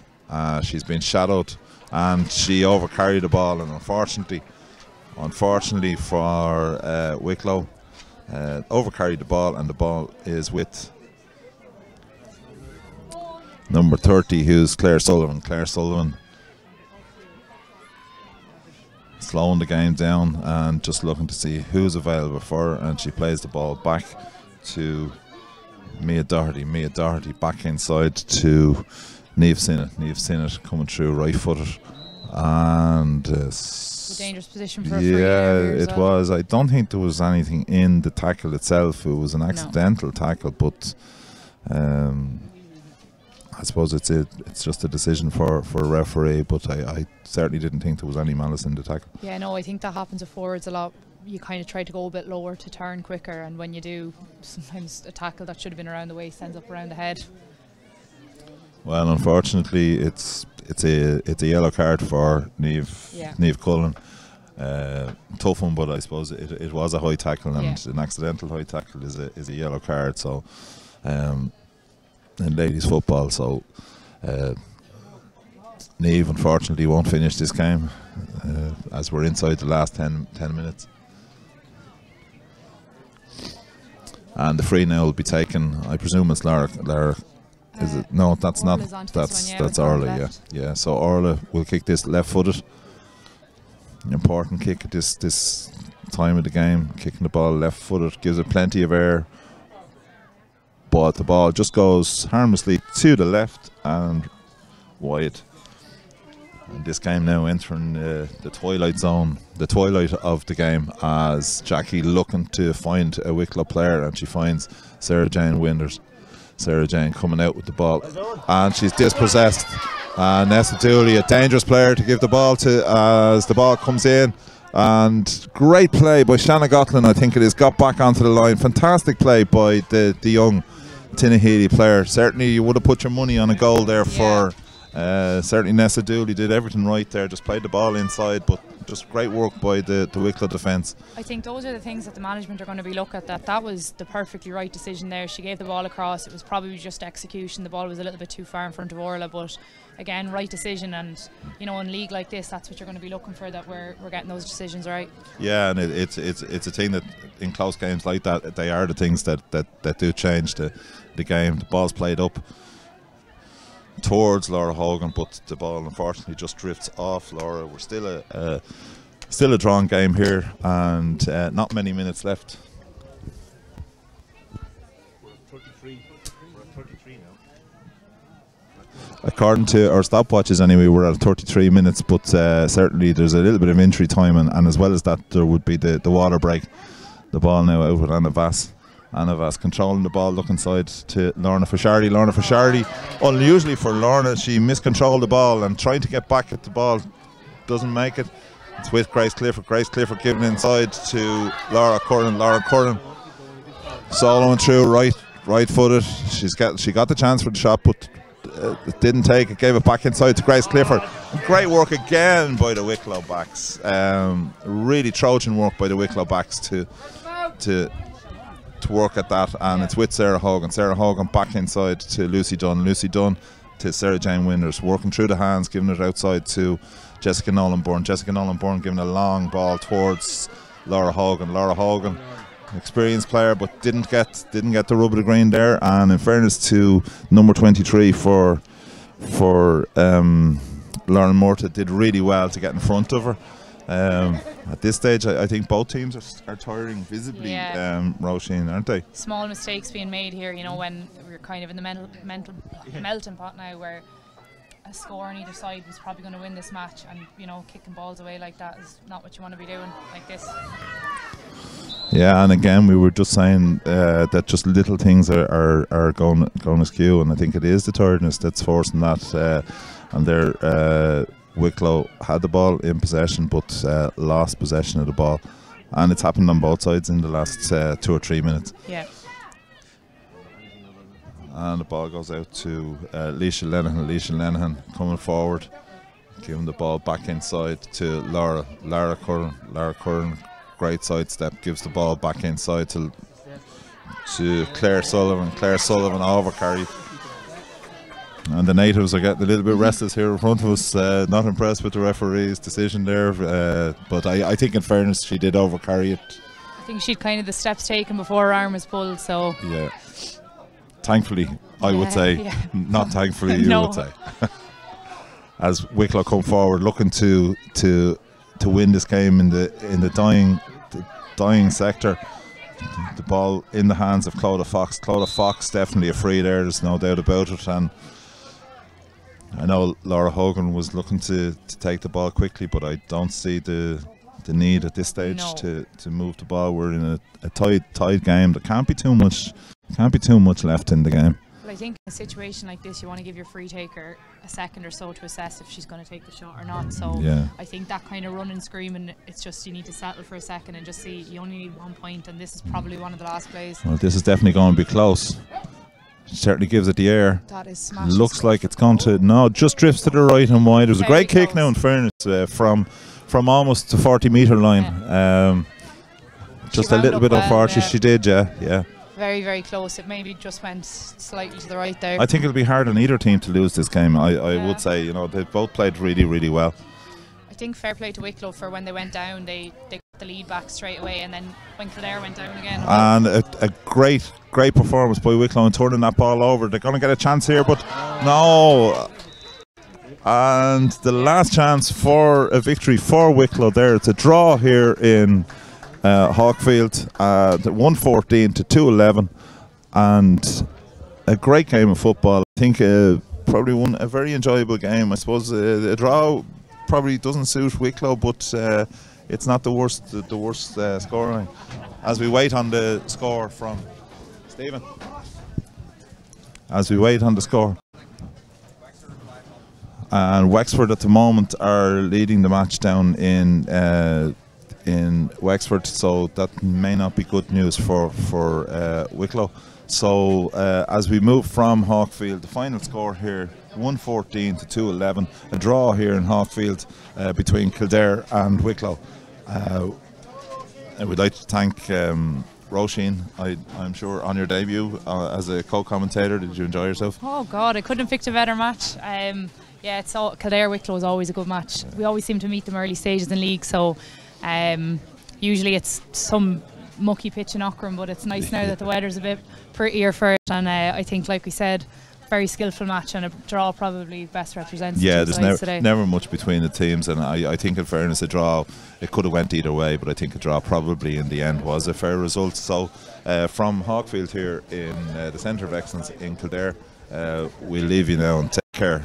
She's been shadowed, and she overcarried the ball, and unfortunately for Wicklow, overcarried the ball, and the ball is with number 30, who's Claire Sullivan. Claire Sullivan slowing the game down and just looking to see who's available for her, and she plays the ball back to Mia Doherty. Mia Doherty back inside to Niamh Sinnott. Niamh Sinnott coming through right footed, and a dangerous position for a free. Yeah, it was. I don't think there was anything in the tackle itself. It was an accidental tackle, but I suppose it's just a decision for a referee, but I certainly didn't think there was any malice in the tackle. Yeah, no, I think that happens with forwards a lot. You kind of try to go a bit lower to turn quicker, and when you do, sometimes a tackle that should have been around the waist ends up around the head. Well, unfortunately, it's a yellow card for Niamh Cullen. Tough one, but I suppose it was a high tackle, and an accidental high tackle is a yellow card. So, in ladies football, so Niamh unfortunately won't finish this game as we're inside the last 10 minutes. And the free now will be taken. I presume it's Lara. Is it? No, that's not. That's Orla. Yeah. So Orla will kick this left-footed. An important kick at this time of the game. Kicking the ball left-footed gives it plenty of air, but the ball just goes harmlessly to the left and wide. And this game now entering the twilight zone, the twilight of the game, as Jackie looking to find a Wicklow player, and she finds Sarah Jane Winders. Sarah Jane coming out with the ball, and she's dispossessed. And Nessa Dooley, a dangerous player to give the ball to as the ball comes in. And great play by Shanna Gotlin, I think it is, got back onto the line. Fantastic play by the young Tinahely player. Certainly you would have put your money on a goal there for certainly Nessa Dooley did everything right there, just played the ball inside, but just great work by the Wicklow defence. I think those are the things that the management are going to be looking at. That was the perfectly right decision there. She gave the ball across. It was probably just execution. The ball was a little bit too far in front of Orla, but again, right decision. And you know, in a league like this, that's what you're going to be looking for, that we're getting those decisions right. Yeah, and it's a thing that in close games like that, they are the things that do change the game. The ball's played up towards Laura Hogan, but the ball unfortunately just drifts off Laura. We're still a drawn game here, and not many minutes left. We're at 33 now. According to our stopwatches anyway, we're at 33 minutes, but certainly there's a little bit of injury time, and as well as that there would be the water break. The ball now out with Anna Vass. Anna Vass controlling the ball, looking side to Lorna Fashardi. Lorna Fashardi, unusually for Lorna, she miscontrolled the ball and trying to get back at the ball, doesn't make it. It's with Grace Clifford. Grace Clifford giving inside to Laura Curran. Laura Curran soloing through, right footed. She got the chance for the shot, but it didn't take it. Gave it back inside to Grace Clifford. Great work again by the Wicklow backs. Really Trojan work by the Wicklow backs to work at that, and it's with Sarah Hogan. Sarah Hogan back inside to Lucy Dunn. Lucy Dunn to Sarah Jane Winders, working through the hands, giving it outside to Jessica Nolan-Byrne. Jessica Nolan-Byrne giving a long ball towards Laura Hogan. Laura Hogan, experienced player, but didn't get the rub of the green there. And in fairness to number 23 for Lauren Murta, did really well to get in front of her. At this stage, I think both teams are tiring visibly, Roisin, aren't they? Small mistakes being made here, you know, when we're kind of in the mental melting pot now, where a score on either side was probably going to win this match, and you know, kicking balls away like that is not what you want to be doing like this. Yeah, and again, we were just saying that just little things are going askew, and I think it is the tiredness that's forcing that. And they're Wicklow had the ball in possession, but lost possession of the ball, and it's happened on both sides in the last 2 or 3 minutes. Yeah. And the ball goes out to Leisha Lenihan. Leisha Lenihan coming forward, giving the ball back inside to Lara Curran. Lara Curran, great sidestep, gives the ball back inside to Claire Sullivan. Claire Sullivan overcarry. And the natives are getting a little bit restless here in front of us. Not impressed with the referee's decision there, but I think in fairness she did overcarry it. I think she'd kind of the steps taken before her arm was pulled, so yeah. Thankfully, I would say. Yeah. Not thankfully, you would say. As Wicklow come forward, looking to win this game in the dying sector. The ball in the hands of Clodagh Fox. Clodagh Fox definitely a free there. There's no doubt about it. And I know Laura Hogan was looking to take the ball quickly, but I don't see the need at this stage to move the ball. We're in a tight game. There can't be too much left in the game. Well, I think in a situation like this, you want to give your free taker a second or so to assess if she's going to take the shot or not. So I think that kind of run and screaming, it's just you need to settle for a second and just see you only need 1 point, and this is probably one of the last plays. Well, this is definitely going to be close. She certainly gives it the air. That is smashing. Looks like it's going to, no, just drifts to the right and wide. It was a great Very kick now, in fairness, from almost the 40-metre line. Just a little bit unfortunate. She did, yeah. Very, very close. It maybe just went slightly to the right there. I think it'll be hard on either team to lose this game. I would say, you know, they both played really, really well. I think fair play to Wicklow for when they went down, they got the lead back straight away, and then when Kildare went down again. And a great performance by Wicklow in turning that ball over. They're going to get a chance here, but no. And the last chance for a victory for Wicklow there. It's a draw here in Hawkfield, 114 to 211, and a great game of football. I think probably a very enjoyable game. I suppose a draw probably doesn't suit Wicklow, but it's not the worst scoring. As we wait on the score from Stephen. As we wait on the score. And Wexford at the moment are leading the match down in Wexford, so that may not be good news for Wicklow. So as we move from Hawkfield, the final score here, 114 to 211, a draw here in Hawkfield between Kildare and Wicklow. I would like to thank Roisin, I'm sure, on your debut as a co-commentator. Did you enjoy yourself? Oh God, I couldn't have picked a better match. Yeah, it's Kildare Wicklow is always a good match. We always seem to meet them early stages in league, so usually it's some mucky pitch in Auckland, but it's nice now that the weather's a bit prettier for it, and I think, like we said, very skillful match, and a draw probably best represents there's never much between the teams, and I think, in fairness, a draw, it could have went either way, but I think a draw probably in the end was a fair result. So from Hawkfield here in the Centre of Excellence in Kildare, we'll leave you now and take care.